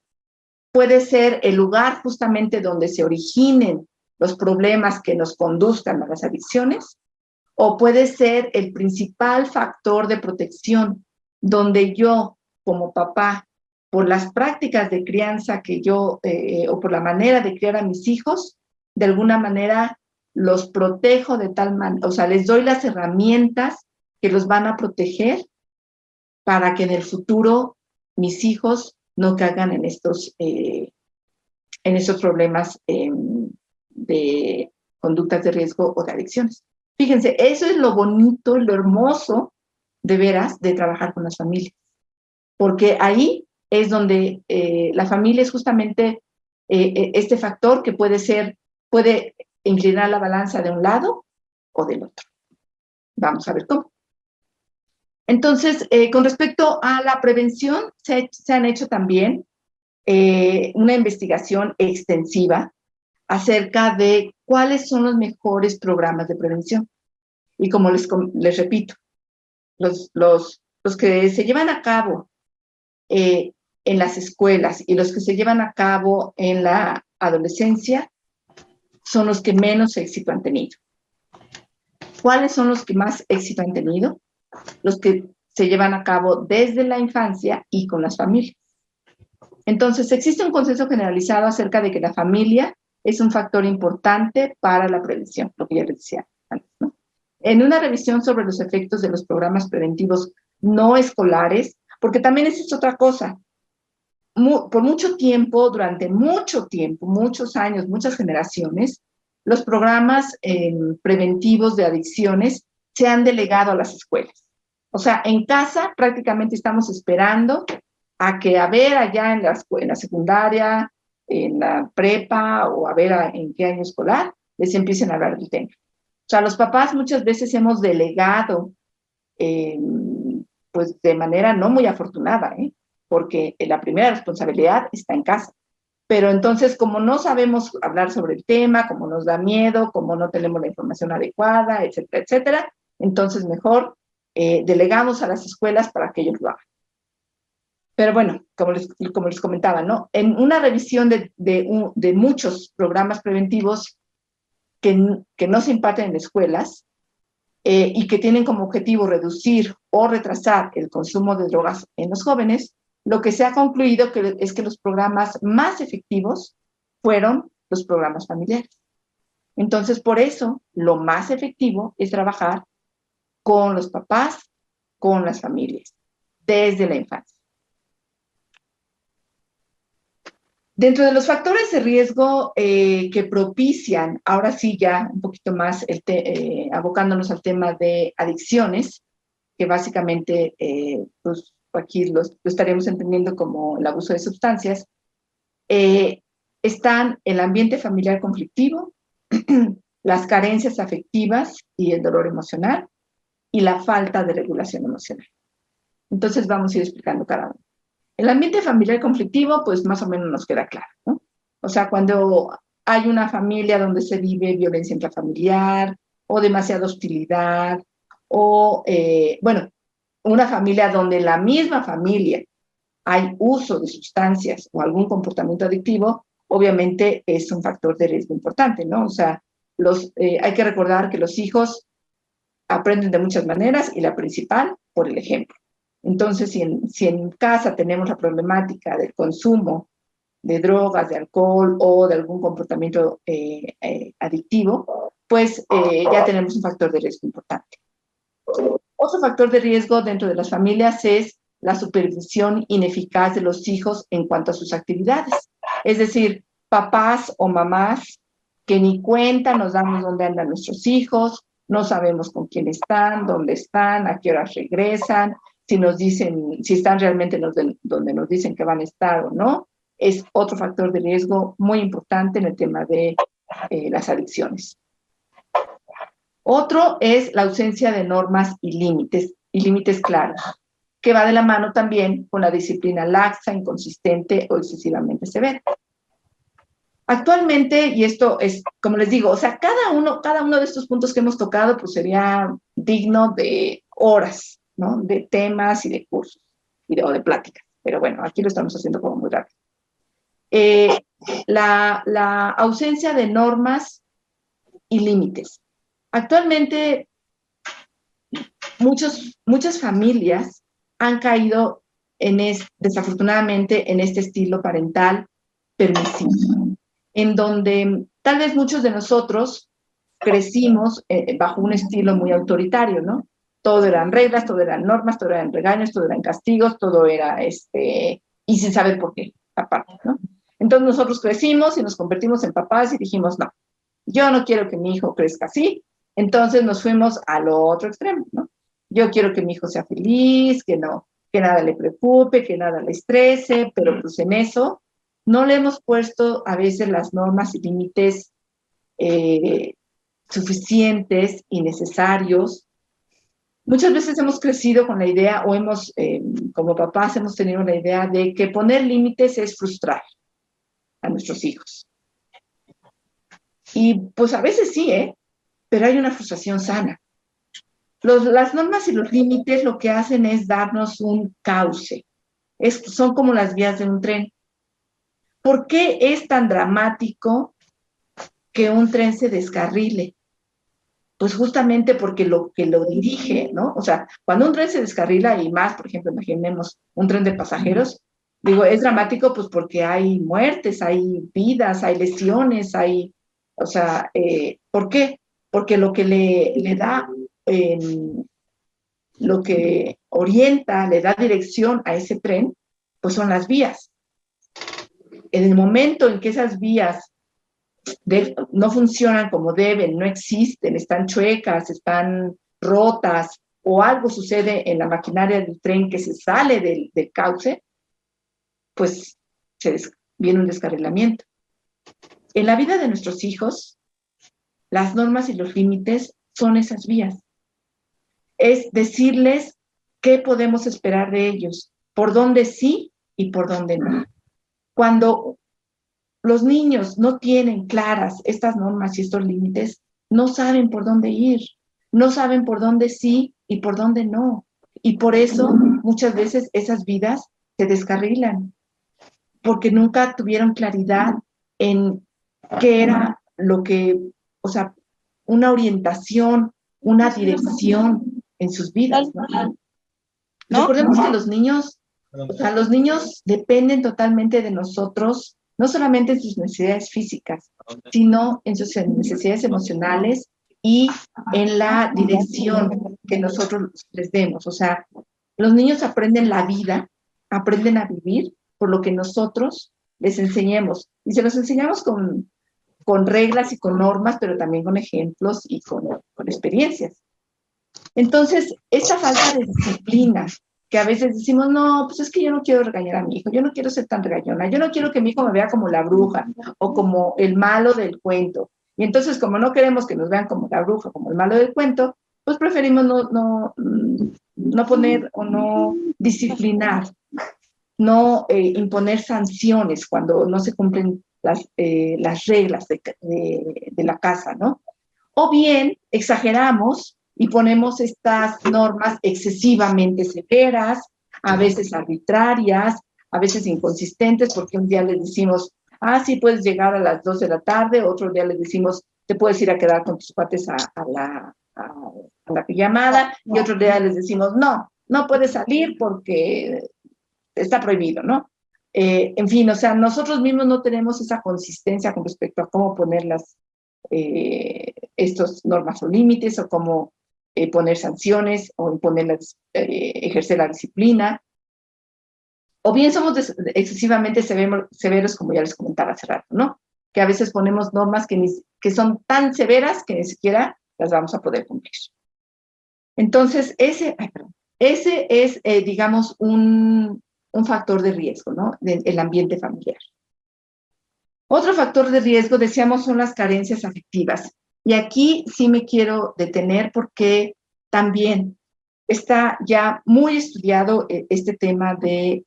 puede ser el lugar justamente donde se originen los problemas que nos conduzcan a las adicciones, o puede ser el principal factor de protección, donde yo, como papá, por las prácticas de crianza que yo, o por la manera de criar a mis hijos, de alguna manera los protejo de tal manera, o sea, les doy las herramientas que los van a proteger para que en el futuro mis hijos no caigan en estos problemas de conductas de riesgo o de adicciones. Fíjense, eso es lo bonito, lo hermoso, de veras, de trabajar con las familias. Porque ahí es donde la familia es justamente este factor que puede inclinar la balanza de un lado o del otro. Vamos a ver cómo. Entonces, con respecto a la prevención, se han hecho también una investigación extensiva acerca de cuáles son los mejores programas de prevención. Y como les repito, los que se llevan a cabo en las escuelas y los que se llevan a cabo en la adolescencia son los que menos éxito han tenido. ¿Cuáles son los que más éxito han tenido? Los que se llevan a cabo desde la infancia y con las familias. Entonces, existe un consenso generalizado acerca de que la familia es un factor importante para la prevención, lo que ya les decía antes, ¿no? En una revisión sobre los efectos de los programas preventivos no escolares, porque también esa es otra cosa. Por mucho tiempo, durante mucho tiempo, muchos años, muchas generaciones, los programas preventivos de adicciones se han delegado a las escuelas. O sea, en casa prácticamente estamos esperando a que a ver allá en la secundaria, en la prepa o a ver en qué año escolar les empiecen a hablar del tema. O sea, los papás muchas veces hemos delegado, pues de manera no muy afortunada, porque la primera responsabilidad está en casa. Pero entonces, como no sabemos hablar sobre el tema, como nos da miedo, como no tenemos la información adecuada, etcétera, etcétera, entonces mejor delegamos a las escuelas para que ellos lo hagan. Pero bueno, como les comentaba, ¿no? En una revisión de muchos programas preventivos que no se imparten en escuelas y que tienen como objetivo reducir o retrasar el consumo de drogas en los jóvenes, lo que se ha concluido es que los programas más efectivos fueron los programas familiares. Entonces, por eso, lo más efectivo es trabajar con los papás, con las familias, desde la infancia. Dentro de los factores de riesgo que propician, ahora sí ya un poquito más abocándonos al tema de adicciones, que básicamente pues aquí lo estaríamos entendiendo como el abuso de sustancias, están el ambiente familiar conflictivo, las carencias afectivas y el dolor emocional, y la falta de regulación emocional. Entonces vamos a ir explicando cada uno. El ambiente familiar conflictivo, pues más o menos nos queda claro, ¿no? O sea, cuando hay una familia donde se vive violencia intrafamiliar o demasiada hostilidad, o, bueno, una familia donde en la misma familia hay uso de sustancias o algún comportamiento adictivo, obviamente es un factor de riesgo importante, ¿no? O sea, hay que recordar que los hijos aprenden de muchas maneras y la principal por el ejemplo. Entonces, si en casa tenemos la problemática del consumo de drogas, de alcohol o de algún comportamiento adictivo, pues ya tenemos un factor de riesgo importante. Otro factor de riesgo dentro de las familias es la supervisión ineficaz de los hijos en cuanto a sus actividades. Es decir, papás o mamás que ni cuenta nos damos dónde andan nuestros hijos, no sabemos con quién están, dónde están, a qué horas regresan, si nos dicen, si están realmente donde nos dicen que van a estar o no. Es otro factor de riesgo muy importante en el tema de las adicciones. Otro es la ausencia de normas y límites claros, que va de la mano también con la disciplina laxa, inconsistente o excesivamente severa. Actualmente, y esto es, como les digo, o sea, cada uno de estos puntos que hemos tocado, pues sería digno de horas, ¿no? De temas y de cursos, o de pláticas. Pero bueno, aquí lo estamos haciendo como muy rápido. La ausencia de normas y límites. Actualmente, muchas familias han caído desafortunadamente en este estilo parental permisivo, en donde tal vez muchos de nosotros crecimos bajo un estilo muy autoritario, ¿no? Todo eran reglas, todo eran normas, todo eran regaños, todo eran castigos, todo era y sin saber por qué, aparte, ¿no? Entonces nosotros crecimos y nos convertimos en papás y dijimos, no, yo no quiero que mi hijo crezca así, entonces nos fuimos al otro extremo, ¿no? Yo quiero que mi hijo sea feliz, que nada le preocupe, que nada le estrese, pero pues en eso no le hemos puesto a veces las normas y límites suficientes y necesarios. Muchas veces hemos crecido con la idea, o como papás hemos tenido la idea de que poner límites es frustrar a nuestros hijos. Y pues a veces sí, pero hay una frustración sana. Las normas y los límites lo que hacen es darnos un cauce. Son como las vías de un tren. ¿Por qué es tan dramático que un tren se descarrile? Pues justamente porque lo que lo dirige, ¿no? O sea, cuando un tren se descarrila, y más, por ejemplo, imaginemos un tren de pasajeros, digo, es dramático pues porque hay muertes, hay vidas, hay lesiones, o sea, ¿por qué? Porque lo que le da, lo que orienta, le da dirección a ese tren, pues son las vías. En el momento en que esas vías no funcionan como deben, no existen, están chuecas, están rotas, o algo sucede en la maquinaria del tren que se sale del cauce, pues viene un descarrilamiento. En la vida de nuestros hijos, las normas y los límites son esas vías. Es decirles qué podemos esperar de ellos, por dónde sí y por dónde no. Cuando los niños no tienen claras estas normas y estos límites, no saben por dónde ir, no saben por dónde sí y por dónde no. Y por eso muchas veces esas vidas se descarrilan, porque nunca tuvieron claridad en qué era o sea, una orientación, una dirección en sus vidas, ¿no? Recordemos que los niños dependen totalmente de nosotros, no solamente en sus necesidades físicas, sino en sus necesidades emocionales y en la dirección que nosotros les demos. O sea, los niños aprenden la vida, aprenden a vivir por lo que nosotros les enseñemos. Y se los enseñamos con reglas y con normas, pero también con ejemplos y con experiencias. Entonces, esta falta de disciplina, que a veces decimos, no, pues es que yo no quiero regañar a mi hijo, yo no quiero ser tan regañona, yo no quiero que mi hijo me vea como la bruja o como el malo del cuento. Y entonces, como no queremos que nos vean como la bruja, como el malo del cuento, pues preferimos no poner o no disciplinar, no imponer sanciones cuando no se cumplen las reglas de la casa, ¿no? O bien exageramos y ponemos estas normas excesivamente severas, a veces arbitrarias, a veces inconsistentes, porque un día les decimos, sí, puedes llegar a las 2 de la tarde, otro día les decimos, te puedes ir a quedar con tus cuates a la pijamada, y otro día les decimos, no, no puedes salir porque está prohibido, ¿no? En fin, o sea, nosotros mismos no tenemos esa consistencia con respecto a cómo poner estos normas o límites, o cómo poner sanciones, o imponer ejercer la disciplina. O bien somos excesivamente severos, como ya les comentaba hace rato, ¿no? Que a veces ponemos normas que son tan severas que ni siquiera las vamos a poder cumplir. Entonces, ese es, digamos, un factor de riesgo, ¿no? El ambiente familiar. Otro factor de riesgo, decíamos, son las carencias afectivas. Y aquí sí me quiero detener porque también está ya muy estudiado este tema de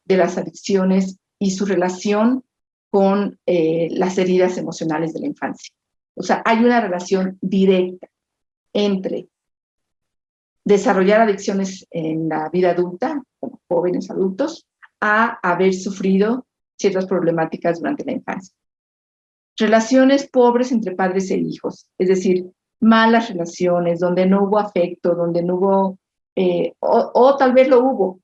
las adicciones y su relación con las heridas emocionales de la infancia. O sea, hay una relación directa entre desarrollar adicciones en la vida adulta, como jóvenes adultos, a haber sufrido ciertas problemáticas durante la infancia. Relaciones pobres entre padres e hijos, es decir, malas relaciones, donde no hubo afecto, donde no hubo, o tal vez lo hubo,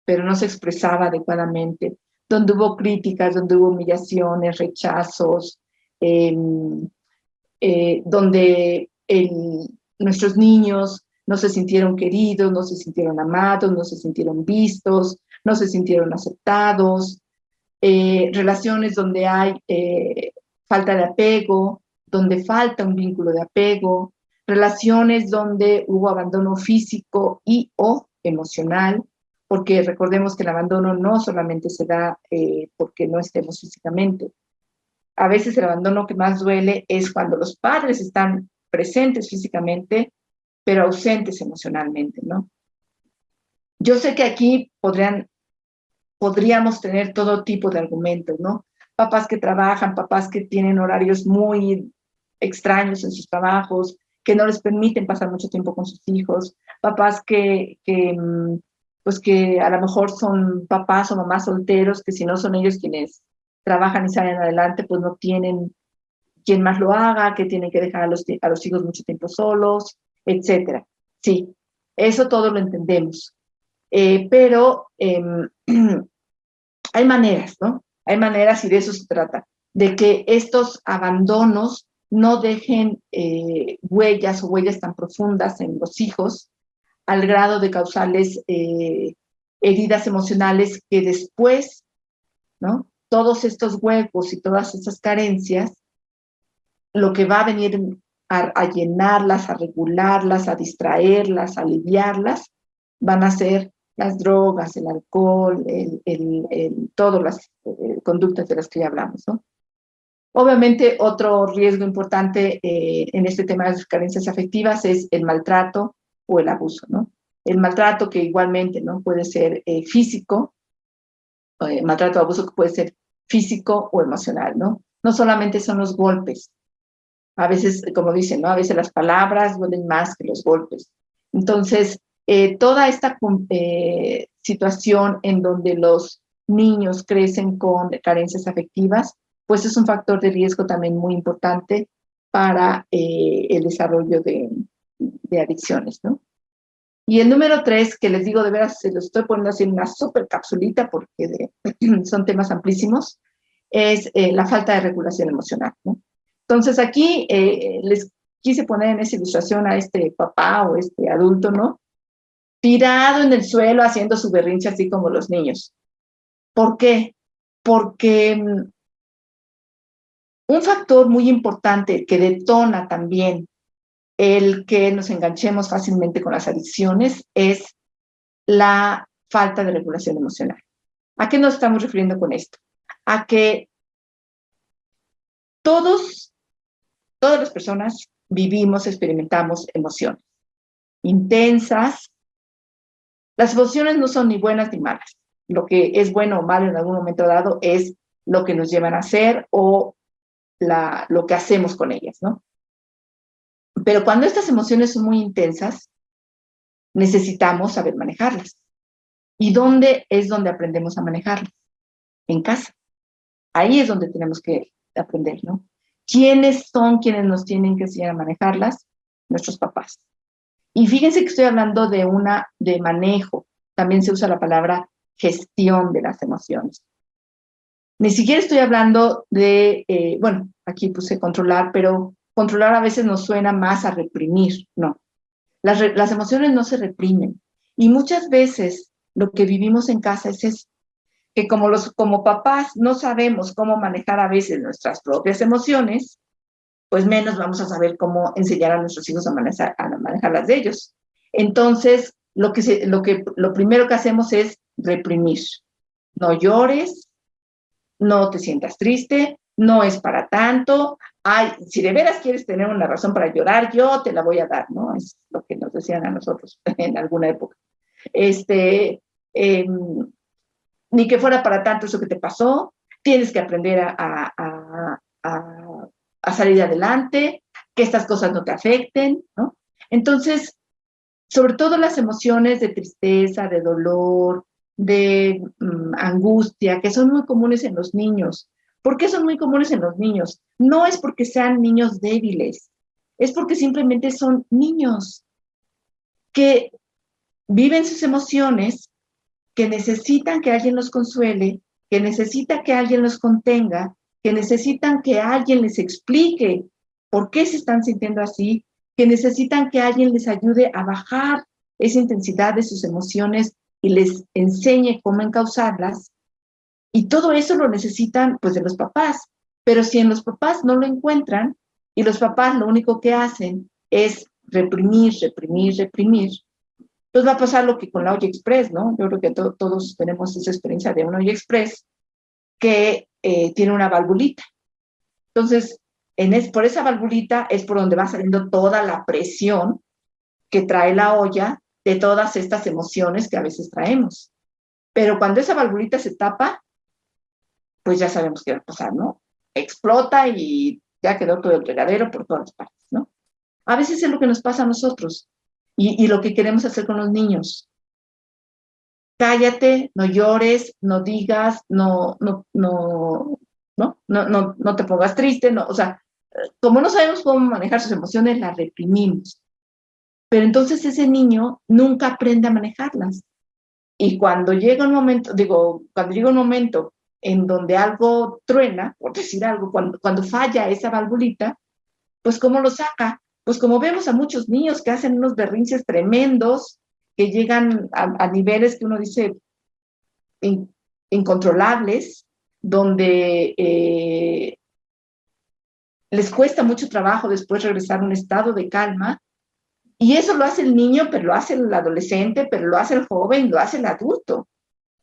pero no se expresaba adecuadamente, donde hubo críticas, donde hubo humillaciones, rechazos, donde nuestros niños no se sintieron queridos, no se sintieron amados, no se sintieron vistos, no se sintieron aceptados, relaciones donde hay falta de apego, donde falta un vínculo de apego, relaciones donde hubo abandono físico y o emocional, porque recordemos que el abandono no solamente se da porque no estemos físicamente. A veces el abandono que más duele es cuando los padres están presentes físicamente, pero ausentes emocionalmente, ¿no? Yo sé que aquí podríamos tener todo tipo de argumentos, ¿no? Papás que trabajan, papás que tienen horarios muy extraños en sus trabajos, que no les permiten pasar mucho tiempo con sus hijos, papás pues que a lo mejor son papás o mamás solteros, que si no son ellos quienes trabajan y salen adelante, pues no tienen quien más lo haga, que tienen que dejar a los hijos mucho tiempo solos, etcétera. Sí, eso todo lo entendemos. Pero hay maneras, ¿no? Hay maneras, y de eso se trata, de que estos abandonos no dejen huellas o huellas tan profundas en los hijos al grado de causarles heridas emocionales que después, ¿no? Todos estos huecos y todas estas carencias, lo que va a venir a llenarlas, a regularlas, a distraerlas, a aliviarlas, van a ser las drogas, el alcohol, todas las conductas de las que ya hablamos, ¿no? Obviamente, otro riesgo importante en este tema de las carencias afectivas es el maltrato o el abuso, ¿no? El maltrato que igualmente, ¿no? Puede ser físico, maltrato o abuso que puede ser físico o emocional, ¿no? No solamente son los golpes. A veces, como dicen, ¿no? A veces las palabras duelen más que los golpes. Entonces, toda esta situación en donde los niños crecen con carencias afectivas, pues es un factor de riesgo también muy importante para el desarrollo de adicciones, ¿no? Y el número 3, que les digo, de veras, se lo estoy poniendo así en una súper capsulita porque son temas amplísimos, es la falta de regulación emocional, ¿no? Entonces aquí les quise poner en esa ilustración a este papá o este adulto, ¿no? Tirado en el suelo haciendo su berrinche así como los niños. ¿Por qué? Porque un factor muy importante que detona también el que nos enganchemos fácilmente con las adicciones es la falta de regulación emocional. ¿A qué nos estamos refiriendo con esto? A que todas las personas vivimos, experimentamos emociones intensas. Las emociones no son ni buenas ni malas. Lo que es bueno o malo en algún momento dado es lo que nos llevan a hacer o lo que hacemos con ellas, ¿no? Pero cuando estas emociones son muy intensas, necesitamos saber manejarlas. ¿Y dónde es donde aprendemos a manejarlas? En casa. Ahí es donde tenemos que aprender, ¿no? ¿Quiénes son quienes nos tienen que enseñar a manejarlas? Nuestros papás. Y fíjense que estoy hablando de manejo. También se usa la palabra gestión de las emociones. Ni siquiera estoy hablando de, bueno, aquí puse controlar, pero controlar a veces nos suena más a reprimir. No, las emociones no se reprimen. Y muchas veces lo que vivimos en casa es eso, que como papás no sabemos cómo manejar a veces nuestras propias emociones, pues menos vamos a saber cómo enseñar a nuestros hijos a manejar las de ellos. Entonces, lo primero que hacemos es reprimir. No llores, no te sientas triste, no es para tanto. Ay, si de veras quieres tener una razón para llorar, yo te la voy a dar, ¿no? Es lo que nos decían a nosotros en alguna época. Ni que fuera para tanto eso que te pasó, tienes que aprender a salir adelante, que estas cosas no te afecten, ¿no? Entonces, sobre todo las emociones de tristeza, de dolor, de angustia, que son muy comunes en los niños. ¿Por qué son muy comunes en los niños? No es porque sean niños débiles, es porque simplemente son niños que viven sus emociones, que necesitan que alguien los consuele, que necesitan que alguien los contenga, que necesitan que alguien les explique por qué se están sintiendo así, que necesitan que alguien les ayude a bajar esa intensidad de sus emociones y les enseñe cómo encauzarlas. Y todo eso lo necesitan, pues, de los papás. Pero si en los papás no lo encuentran y los papás lo único que hacen es reprimir, pues va a pasar lo que con la olla express, ¿no? Yo creo que todos tenemos esa experiencia de una olla express que tiene una valvulita. Entonces, por esa valvulita es por donde va saliendo toda la presión que trae la olla de todas estas emociones que a veces traemos. Pero cuando esa valvulita se tapa, pues ya sabemos qué va a pasar, ¿no? Explota y ya quedó todo el regadero por todas partes, ¿no? A veces es lo que nos pasa a nosotros y lo que queremos hacer con los niños. Cállate, no llores, no digas, no te pongas triste, no, o sea, como no sabemos cómo manejar sus emociones, las reprimimos. Pero entonces ese niño nunca aprende a manejarlas. Y cuando llega un momento, en donde algo truena, por decir algo, cuando falla esa valvulita, pues ¿cómo lo saca? Pues como vemos a muchos niños que hacen unos berrinches tremendos, que llegan a niveles que uno dice incontrolables, donde les cuesta mucho trabajo después regresar a un estado de calma, y eso lo hace el niño, pero lo hace el adolescente, pero lo hace el joven, lo hace el adulto.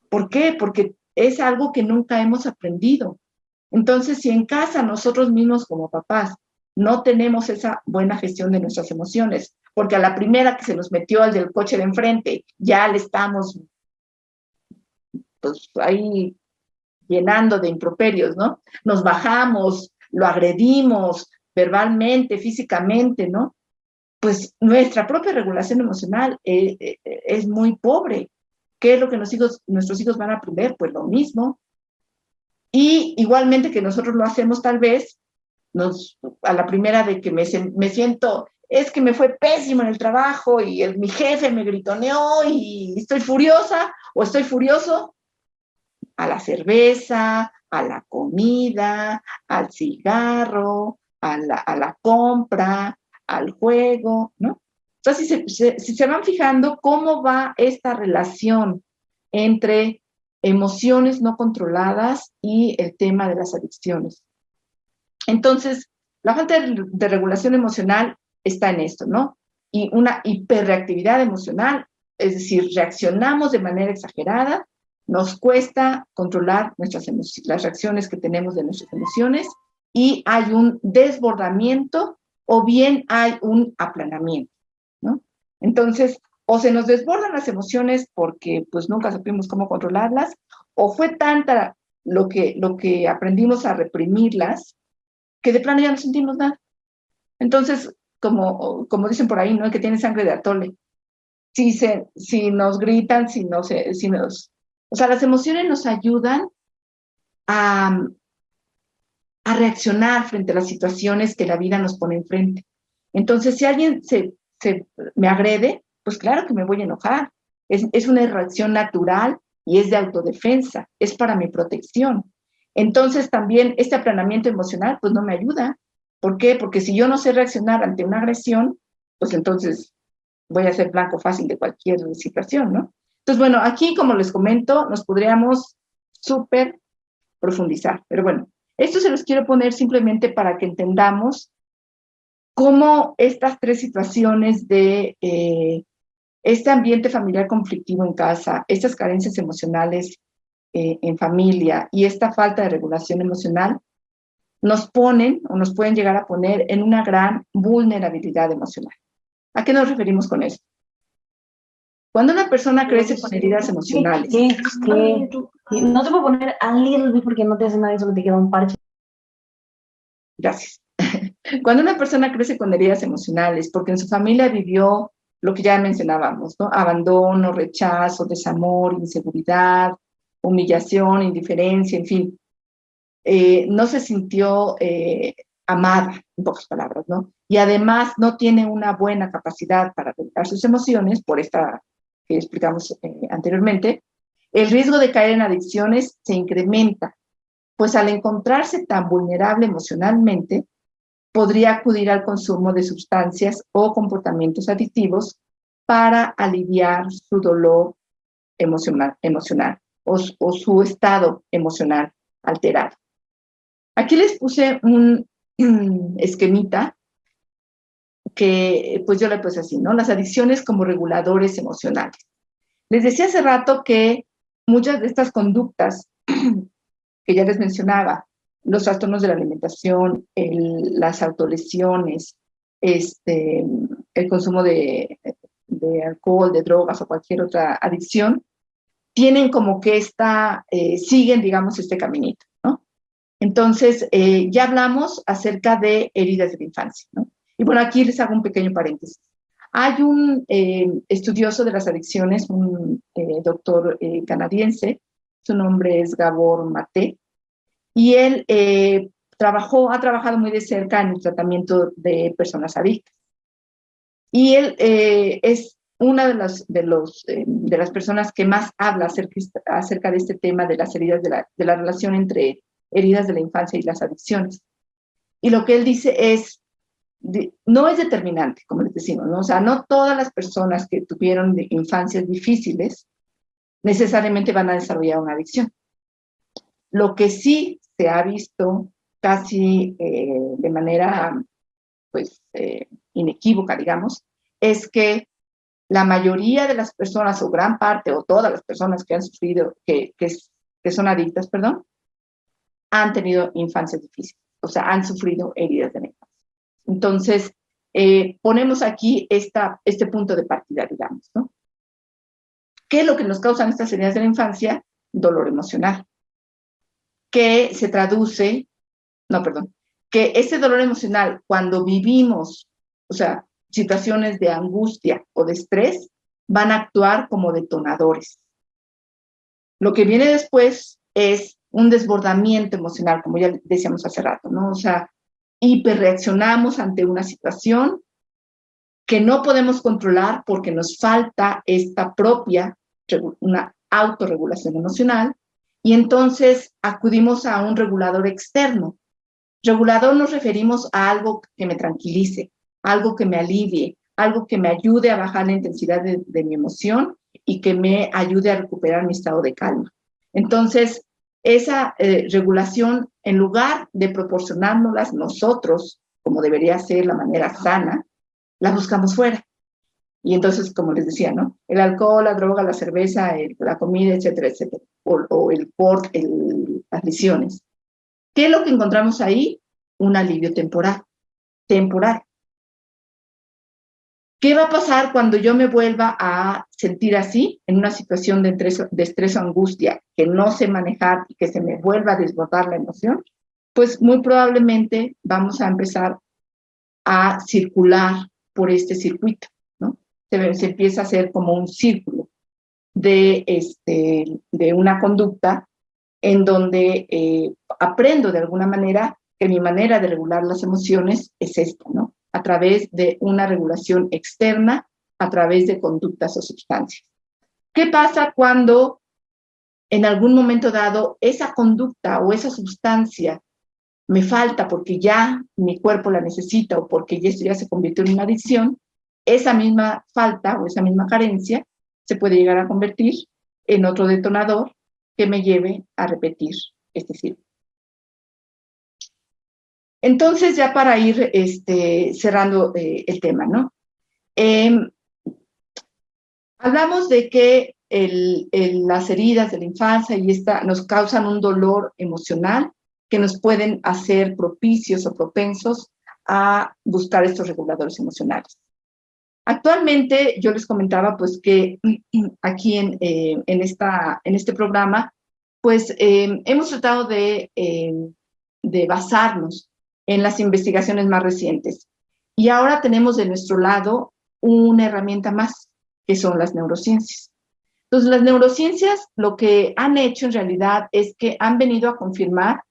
¿Por qué? Porque es algo que nunca hemos aprendido. Entonces, si en casa nosotros mismos como papás no tenemos esa buena gestión de nuestras emociones, porque a la primera que se nos metió el del coche de enfrente, ya le estamos pues ahí llenando de improperios, ¿no? Nos bajamos, lo agredimos verbalmente, físicamente, ¿no? Pues nuestra propia regulación emocional es muy pobre. ¿Qué es lo que nuestros hijos van a aprender? Pues lo mismo. Y igualmente que nosotros lo hacemos tal vez, a la primera de que me siento, es que me fue pésimo en el trabajo y mi jefe me gritoneó y estoy furiosa o estoy furioso, a la cerveza, a la comida, al cigarro, a la compra, al juego, ¿no? Entonces, si se van fijando cómo va esta relación entre emociones no controladas y el tema de las adicciones. Entonces, la falta de regulación emocional está en esto, ¿no? Y una hiperreactividad emocional, es decir, reaccionamos de manera exagerada, nos cuesta controlar las reacciones que tenemos de nuestras emociones y hay un desbordamiento o bien hay un aplanamiento, ¿no? Entonces, o se nos desbordan las emociones porque pues nunca supimos cómo controlarlas, o fue tanta lo que aprendimos a reprimirlas que de plano ya no sentimos nada. Entonces, como dicen por ahí, ¿no? El que tiene sangre de atole. Si nos gritan, o sea, las emociones nos ayudan a reaccionar frente a las situaciones que la vida nos pone enfrente. Entonces, si alguien se me agrede, pues claro que me voy a enojar. Es una reacción natural y es de autodefensa, es para mi protección. Entonces también este aplanamiento emocional pues no me ayuda. ¿Por qué? Porque si yo no sé reaccionar ante una agresión, pues entonces voy a ser blanco fácil de cualquier situación, ¿no? Entonces, bueno, aquí, como les comento, nos podríamos súper profundizar. Pero bueno, esto se los quiero poner simplemente para que entendamos cómo estas tres situaciones de este ambiente familiar conflictivo en casa, estas carencias emocionales en familia y esta falta de regulación emocional nos ponen o nos pueden llegar a poner en una gran vulnerabilidad emocional. ¿A qué nos referimos con esto? Cuando una persona crece con heridas emocionales. No te puedo poner a little bit porque no te hace nada y solo te queda un parche. Gracias. Cuando una persona crece con heridas emocionales, porque en su familia vivió lo que ya mencionábamos, ¿no? Abandono, rechazo, desamor, inseguridad, humillación, indiferencia, en fin. No se sintió amada, en pocas palabras, ¿no? Y además no tiene una buena capacidad para regular sus emociones, por esta que explicamos anteriormente, el riesgo de caer en adicciones se incrementa, pues al encontrarse tan vulnerable emocionalmente, podría acudir al consumo de sustancias o comportamientos adictivos para aliviar su dolor emocional o su estado emocional alterado. Aquí les puse un esquemita que pues yo le puse así, ¿no? Las adicciones como reguladores emocionales. Les decía hace rato que muchas de estas conductas que ya les mencionaba, los trastornos de la alimentación, las autolesiones, el consumo de alcohol, de drogas o cualquier otra adicción, tienen como que siguen, digamos, este caminito, ¿no? Entonces, ya hablamos acerca de heridas de la infancia, ¿no? Y bueno, aquí les hago un pequeño paréntesis. Hay un estudioso de las adicciones, un doctor canadiense, su nombre es Gabor Maté, y él ha trabajado muy de cerca en el tratamiento de personas adictas. Y él es una de las personas que más habla acerca de este tema de las heridas, de la relación entre heridas de la infancia y las adicciones. Y lo que él dice es, no es determinante, como les decimos, ¿no? O sea, no todas las personas que tuvieron infancias difíciles necesariamente van a desarrollar una adicción. Lo que sí se ha visto casi de manera pues inequívoca, digamos, es que la mayoría de las personas, o gran parte, o todas las personas que han sufrido, que son adictas, perdón, han tenido infancias difíciles, o sea, han sufrido heridas de la infancia. Entonces, ponemos aquí este punto de partida, digamos, ¿no? ¿Qué es lo que nos causan estas heridas de la infancia? Dolor emocional, que se traduce, que ese dolor emocional, cuando vivimos, o sea, situaciones de angustia o de estrés, van a actuar como detonadores. Lo que viene después es un desbordamiento emocional, como ya decíamos hace rato, ¿no? O sea, hiperreaccionamos ante una situación que no podemos controlar porque nos falta una autorregulación emocional, y entonces acudimos a un regulador externo. Regulador nos referimos a algo que me tranquilice, algo que me alivie, algo que me ayude a bajar la intensidad de mi emoción y que me ayude a recuperar mi estado de calma. Entonces, esa regulación, en lugar de proporcionárnoslas nosotros, como debería ser la manera sana, la buscamos fuera. Y entonces, como les decía, ¿no? El alcohol, la droga, la cerveza, la comida, etcétera, etcétera. O el pork, las lesiones. ¿Qué es lo que encontramos ahí? Un alivio temporal. ¿Qué va a pasar cuando yo me vuelva a sentir así, en una situación de estrés o angustia, que no sé manejar y que se me vuelva a desbordar la emoción? Pues muy probablemente vamos a empezar a circular por este circuito, ¿no? Se empieza a hacer como un círculo de una conducta en donde aprendo de alguna manera que mi manera de regular las emociones es esta, ¿no? a través de una regulación externa, a través de conductas o sustancias. ¿Qué pasa cuando en algún momento dado esa conducta o esa sustancia me falta porque ya mi cuerpo la necesita o porque esto ya se convirtió en una adicción? Esa misma falta o esa misma carencia se puede llegar a convertir en otro detonador que me lleve a repetir este ciclo. Entonces, ya para ir cerrando el tema, ¿no? Hablamos de que las heridas de la infancia nos causan un dolor emocional que nos pueden hacer propicios o propensos a buscar estos reguladores emocionales. Actualmente, yo les comentaba pues que aquí en este programa, pues hemos tratado de basarnos en las investigaciones más recientes. Y ahora tenemos de nuestro lado una herramienta más, que son las neurociencias. Entonces, las neurociencias lo que han hecho en realidad es que han venido a confirmar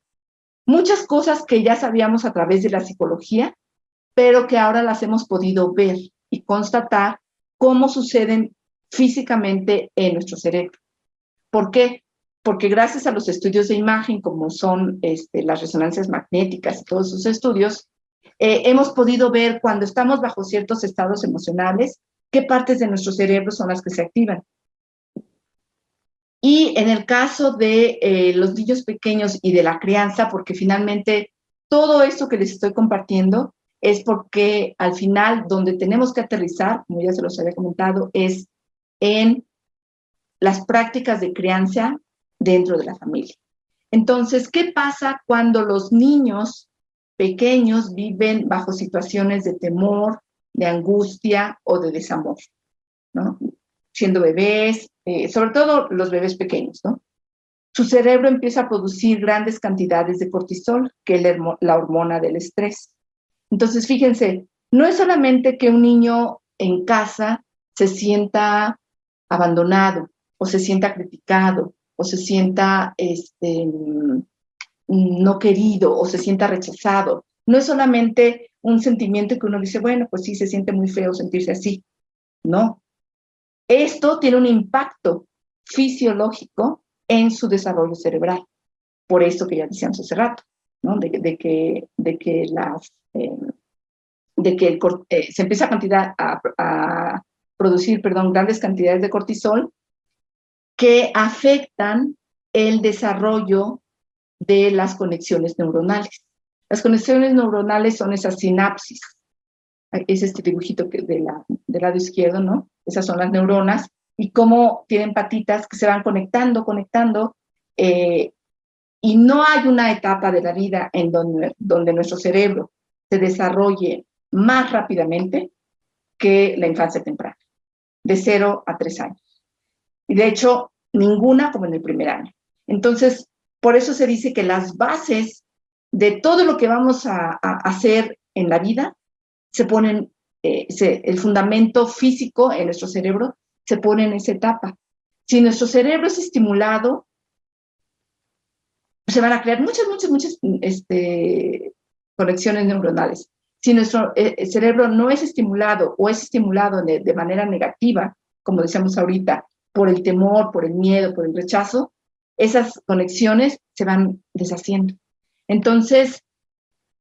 muchas cosas que ya sabíamos a través de la psicología, pero que ahora las hemos podido ver y constatar cómo suceden físicamente en nuestro cerebro. ¿Por qué? Porque gracias a los estudios de imagen, como son las resonancias magnéticas y todos esos estudios, hemos podido ver cuando estamos bajo ciertos estados emocionales, qué partes de nuestro cerebro son las que se activan. Y en el caso de los niños pequeños y de la crianza, porque finalmente todo esto que les estoy compartiendo es porque al final donde tenemos que aterrizar, como ya se los había comentado, es en las prácticas de crianza dentro de la familia. Entonces, ¿qué pasa cuando los niños pequeños viven bajo situaciones de temor, de angustia o de desamor, ¿no? Siendo bebés, sobre todo los bebés pequeños, ¿no? Su cerebro empieza a producir grandes cantidades de cortisol, que es la hormona del estrés. Entonces, fíjense, no es solamente que un niño en casa se sienta abandonado, o se sienta criticado, o se sienta no querido, o se sienta rechazado. No es solamente un sentimiento que uno dice, bueno, pues sí, se siente muy feo sentirse así. No. Esto tiene un impacto fisiológico en su desarrollo cerebral. Por eso que ya decíamos hace rato, ¿no? De que se empieza a producir grandes cantidades de cortisol que afectan el desarrollo de las conexiones neuronales. Las conexiones neuronales son esas sinapsis. Es este dibujito del lado izquierdo, ¿no? Esas son las neuronas, y cómo tienen patitas que se van conectando, y no hay una etapa de la vida en donde nuestro cerebro se desarrolle más rápidamente que la infancia temprana, de 0 a 3 años. Y de hecho, ninguna como en el primer año. Entonces, por eso se dice que las bases de todo lo que vamos a hacer en la vida se ponen, el fundamento físico en nuestro cerebro se pone en esa etapa. Si nuestro cerebro es estimulado, se van a crear muchas conexiones neuronales. Si nuestro cerebro no es estimulado o es estimulado de manera negativa, como decíamos ahorita, por el temor, por el miedo, por el rechazo, esas conexiones se van deshaciendo. Entonces,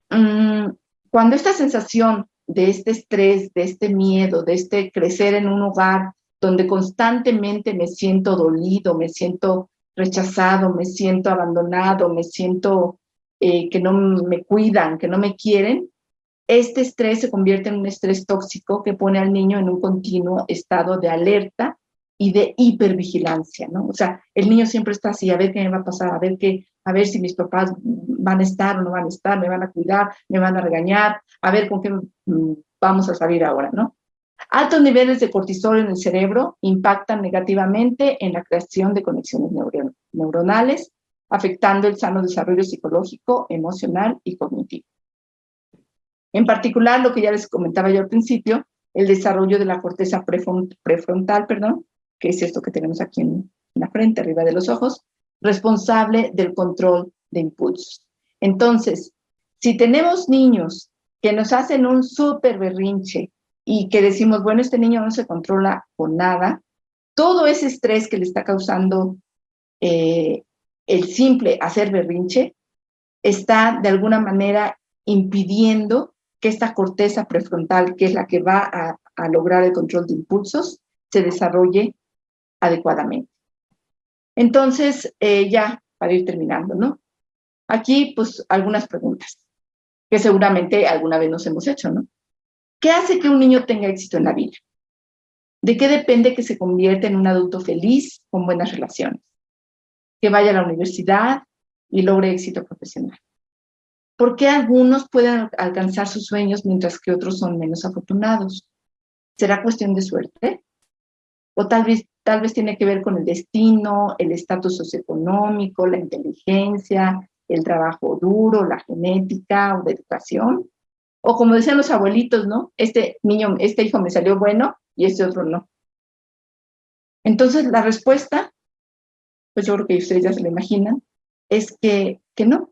cuando esta sensación de este estrés, de este miedo, de este crecer en un hogar donde constantemente me siento dolido, me siento rechazado, me siento abandonado, me siento que no me cuidan, que no me quieren, este estrés se convierte en un estrés tóxico que pone al niño en un continuo estado de alerta y de hipervigilancia, ¿no? O sea, el niño siempre está así, a ver qué me va a pasar, a ver si mis papás van a estar o no van a estar, me van a cuidar, me van a regañar, a ver con qué vamos a salir ahora, ¿no? Altos niveles de cortisol en el cerebro impactan negativamente en la creación de conexiones neuronales, afectando el sano desarrollo psicológico, emocional y cognitivo. En particular, lo que ya les comentaba yo al principio, el desarrollo de la corteza prefrontal, que es esto que tenemos aquí en la frente, arriba de los ojos, responsable del control de impulsos. Entonces, si tenemos niños que nos hacen un súper berrinche y que decimos, bueno, este niño no se controla con nada, todo ese estrés que le está causando el simple hacer berrinche está de alguna manera impidiendo que esta corteza prefrontal, que es la que va a lograr el control de impulsos, se desarrolle adecuadamente. Entonces, ya para ir terminando, ¿no? Aquí, pues, algunas preguntas que seguramente alguna vez nos hemos hecho, ¿no? ¿Qué hace que un niño tenga éxito en la vida? ¿De qué depende que se convierta en un adulto feliz con buenas relaciones? Que vaya a la universidad y logre éxito profesional. ¿Por qué algunos pueden alcanzar sus sueños mientras que otros son menos afortunados? ¿Será cuestión de suerte? ¿O tal vez tiene que ver con el destino, el estatus socioeconómico, la inteligencia, el trabajo duro, la genética o la educación? O como decían los abuelitos, ¿no? Este hijo me salió bueno y este otro no. Entonces, la respuesta, pues yo creo que ustedes ya se lo imaginan, es que no.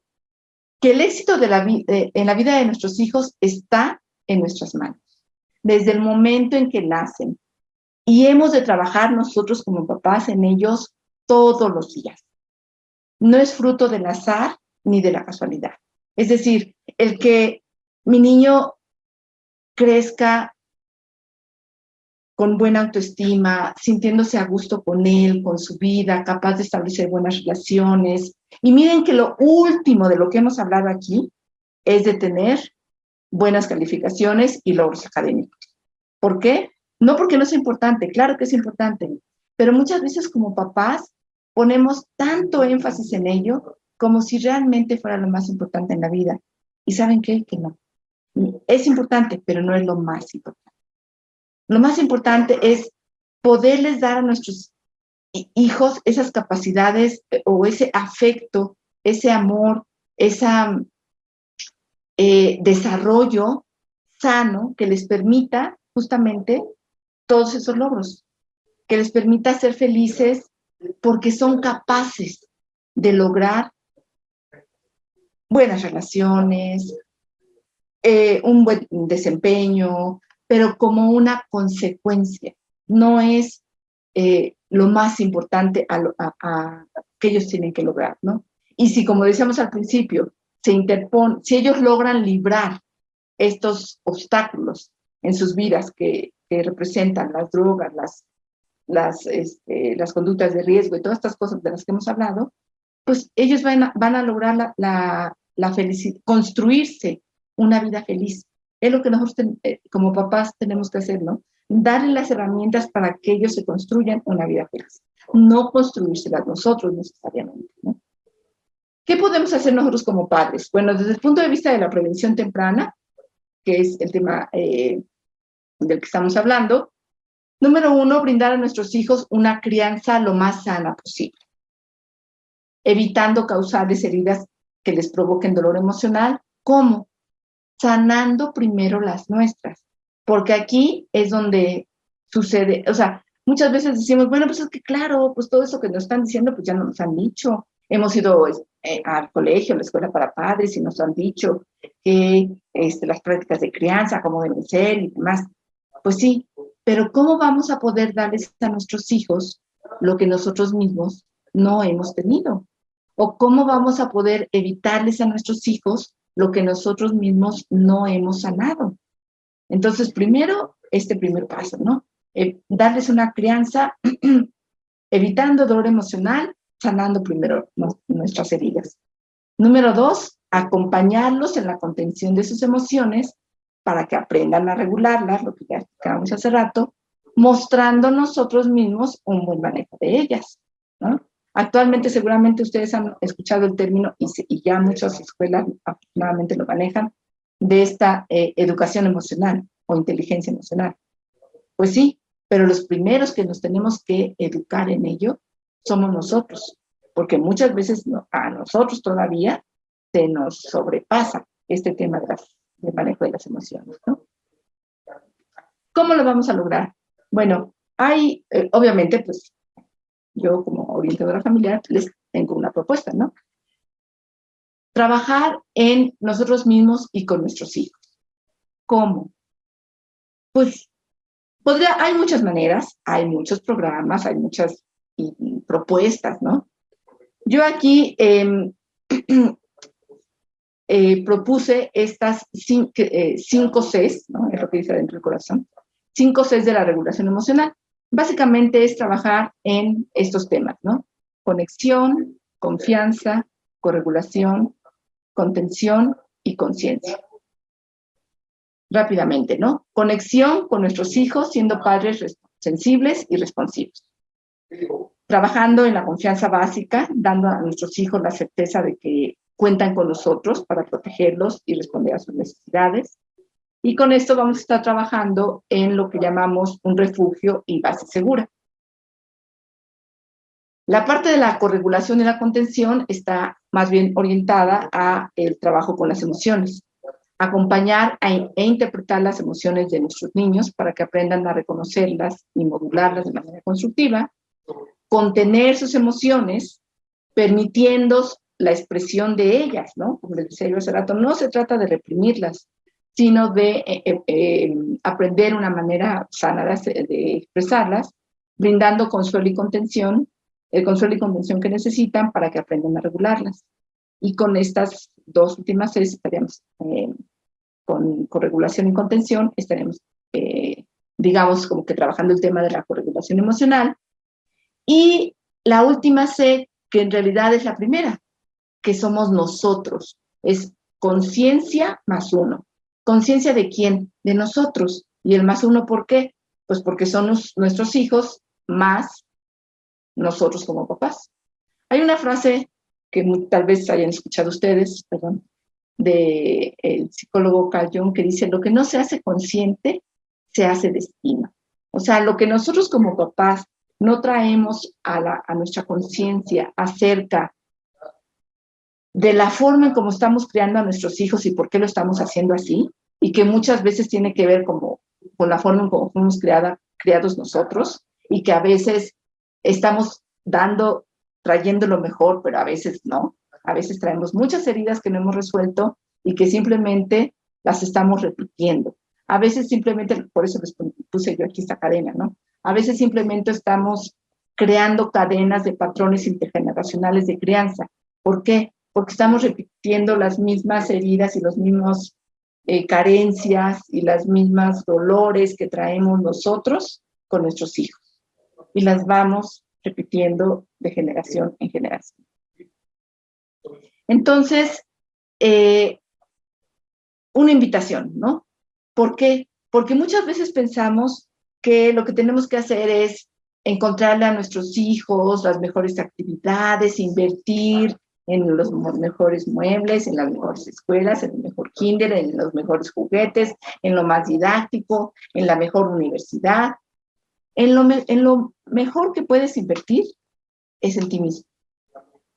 Que el éxito en la vida de nuestros hijos está en nuestras manos, desde el momento en que nacen. Y hemos de trabajar nosotros como papás en ellos todos los días. No es fruto del azar ni de la casualidad. Es decir, el que mi niño crezca con buena autoestima, sintiéndose a gusto con él, con su vida, capaz de establecer buenas relaciones. Y miren que lo último de lo que hemos hablado aquí es de tener buenas calificaciones y logros académicos. ¿Por qué? No porque no sea importante, claro que es importante, pero muchas veces como papás ponemos tanto énfasis en ello como si realmente fuera lo más importante en la vida. ¿Y saben qué? Que no. Es importante, pero no es lo más importante. Lo más importante es poderles dar a nuestros hijos esas capacidades o ese afecto, ese amor, ese desarrollo sano que les permita justamente todos esos logros, que les permita ser felices porque son capaces de lograr buenas relaciones, un buen desempeño, pero como una consecuencia. No es lo más importante que ellos tienen que lograr, ¿no? Y si, como decíamos al principio, si ellos logran librar estos obstáculos en sus vidas que representan las drogas, las conductas de riesgo y todas estas cosas de las que hemos hablado, pues ellos van a lograr la felicidad, construirse una vida feliz. Es lo que nosotros como papás tenemos que hacer, ¿no? Darle las herramientas para que ellos se construyan una vida feliz, no construírselas nosotros necesariamente, ¿no? ¿Qué podemos hacer nosotros como padres? Bueno, desde el punto de vista de la prevención temprana, que es el tema del que estamos hablando, número 1, brindar a nuestros hijos una crianza lo más sana posible, evitando causarles heridas que les provoquen dolor emocional. ¿Cómo? Sanando primero las nuestras, porque aquí es donde sucede, o sea, muchas veces decimos, bueno, pues es que claro, pues todo eso que nos están diciendo, pues ya nos han dicho. Hemos ido al colegio, a la escuela para padres, y nos han dicho que las prácticas de crianza, cómo deben ser y demás. Pues sí, pero ¿cómo vamos a poder darles a nuestros hijos lo que nosotros mismos no hemos tenido? ¿O cómo vamos a poder evitarles a nuestros hijos lo que nosotros mismos no hemos sanado? Entonces, primero, este primer paso, ¿no? Darles una crianza evitando dolor emocional, sanando primero nuestras heridas. Número 2, acompañarlos en la contención de sus emociones para que aprendan a regularlas, lo que ya explicábamos hace rato, mostrando nosotros mismos un buen manejo de ellas, ¿no? Actualmente seguramente ustedes han escuchado el término, y ya muchas escuelas afortunadamente lo manejan, de esta educación emocional o inteligencia emocional. Pues sí, pero los primeros que nos tenemos que educar en ello somos nosotros, porque muchas veces a nosotros todavía se nos sobrepasa este tema del manejo de las emociones, ¿no? ¿Cómo lo vamos a lograr? Bueno, hay, obviamente, pues, yo como orientadora familiar les tengo una propuesta, ¿no? Trabajar en nosotros mismos y con nuestros hijos. ¿Cómo? Pues hay muchas maneras, hay muchos programas, hay muchas propuestas, ¿no? Yo aquí propuse estas 5 Cs, ¿no? Es lo que dice adentro del corazón, 5 Cs de la regulación emocional. Básicamente es trabajar en estos temas, ¿no? Conexión, confianza, corregulación, contención y conciencia. Rápidamente, ¿no? Conexión con nuestros hijos, siendo padres sensibles y responsivos. Trabajando en la confianza básica, dando a nuestros hijos la certeza de que cuentan con nosotros para protegerlos y responder a sus necesidades. Y con esto vamos a estar trabajando en lo que llamamos un refugio y base segura. La parte de la corregulación y la contención está más bien orientada a el trabajo con las emociones. Acompañar e interpretar las emociones de nuestros niños para que aprendan a reconocerlas y modularlas de manera constructiva. Contener sus emociones, permitiendo la expresión de ellas, ¿no? Como les decía yo hace rato, no se trata de reprimirlas, sino de aprender una manera sana de expresarlas, brindando consuelo y contención, el consuelo y contención que necesitan para que aprendan a regularlas. Y con estas 2 últimas Cs estaríamos, con corregulación y contención, estaremos, digamos, como que trabajando el tema de la corregulación emocional. Y la última C, que en realidad es la primera, que somos nosotros, es conciencia más 1. ¿Conciencia de quién? De nosotros. ¿Y el más 1 por qué? Pues porque son nuestros hijos más nosotros como papás. Hay una frase que tal vez hayan escuchado ustedes, perdón, del psicólogo Carl Jung, que dice, lo que no se hace consciente, se hace destino. O sea, lo que nosotros como papás no traemos a nuestra conciencia acerca de la forma en cómo estamos criando a nuestros hijos y por qué lo estamos haciendo así, y que muchas veces tiene que ver con la forma en cómo fuimos criados nosotros, y que a veces estamos trayendo lo mejor, pero a veces no. A veces traemos muchas heridas que no hemos resuelto y que simplemente las estamos repitiendo. A veces simplemente, por eso les puse yo aquí esta cadena, ¿no? A veces simplemente estamos creando cadenas de patrones intergeneracionales de crianza. ¿Por qué? Porque estamos repitiendo las mismas heridas y los mismos carencias y las mismas dolores que traemos nosotros con nuestros hijos. Y las vamos repitiendo de generación en generación. Entonces, una invitación, ¿no? ¿Por qué? Porque muchas veces pensamos que lo que tenemos que hacer es encontrarle a nuestros hijos las mejores actividades, invertir en los mejores muebles, en las mejores escuelas, en el mejor kinder, en los mejores juguetes, en lo más didáctico, en la mejor universidad. En lo mejor que puedes invertir es en ti mismo,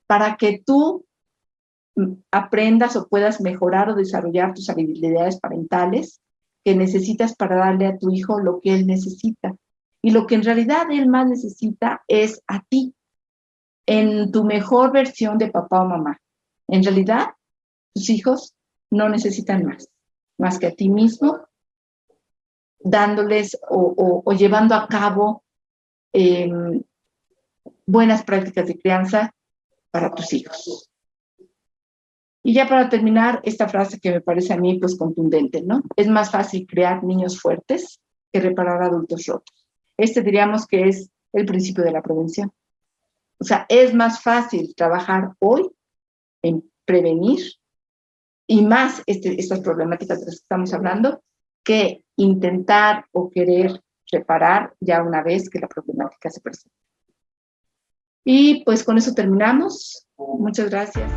para que tú aprendas o puedas mejorar o desarrollar tus habilidades parentales que necesitas para darle a tu hijo lo que él necesita. Y lo que en realidad él más necesita es a ti, en tu mejor versión de papá o mamá. En realidad, tus hijos no necesitan más que a ti mismo, dándoles o llevando a cabo buenas prácticas de crianza para tus hijos. Y ya para terminar, esta frase que me parece a mí pues contundente, ¿no? Es más fácil crear niños fuertes que reparar adultos rotos. Diríamos que es el principio de la prevención. O sea, es más fácil trabajar hoy en prevenir y más estas problemáticas de las que estamos hablando que intentar o querer reparar ya una vez que la problemática se presenta. Y pues con eso terminamos. Muchas gracias.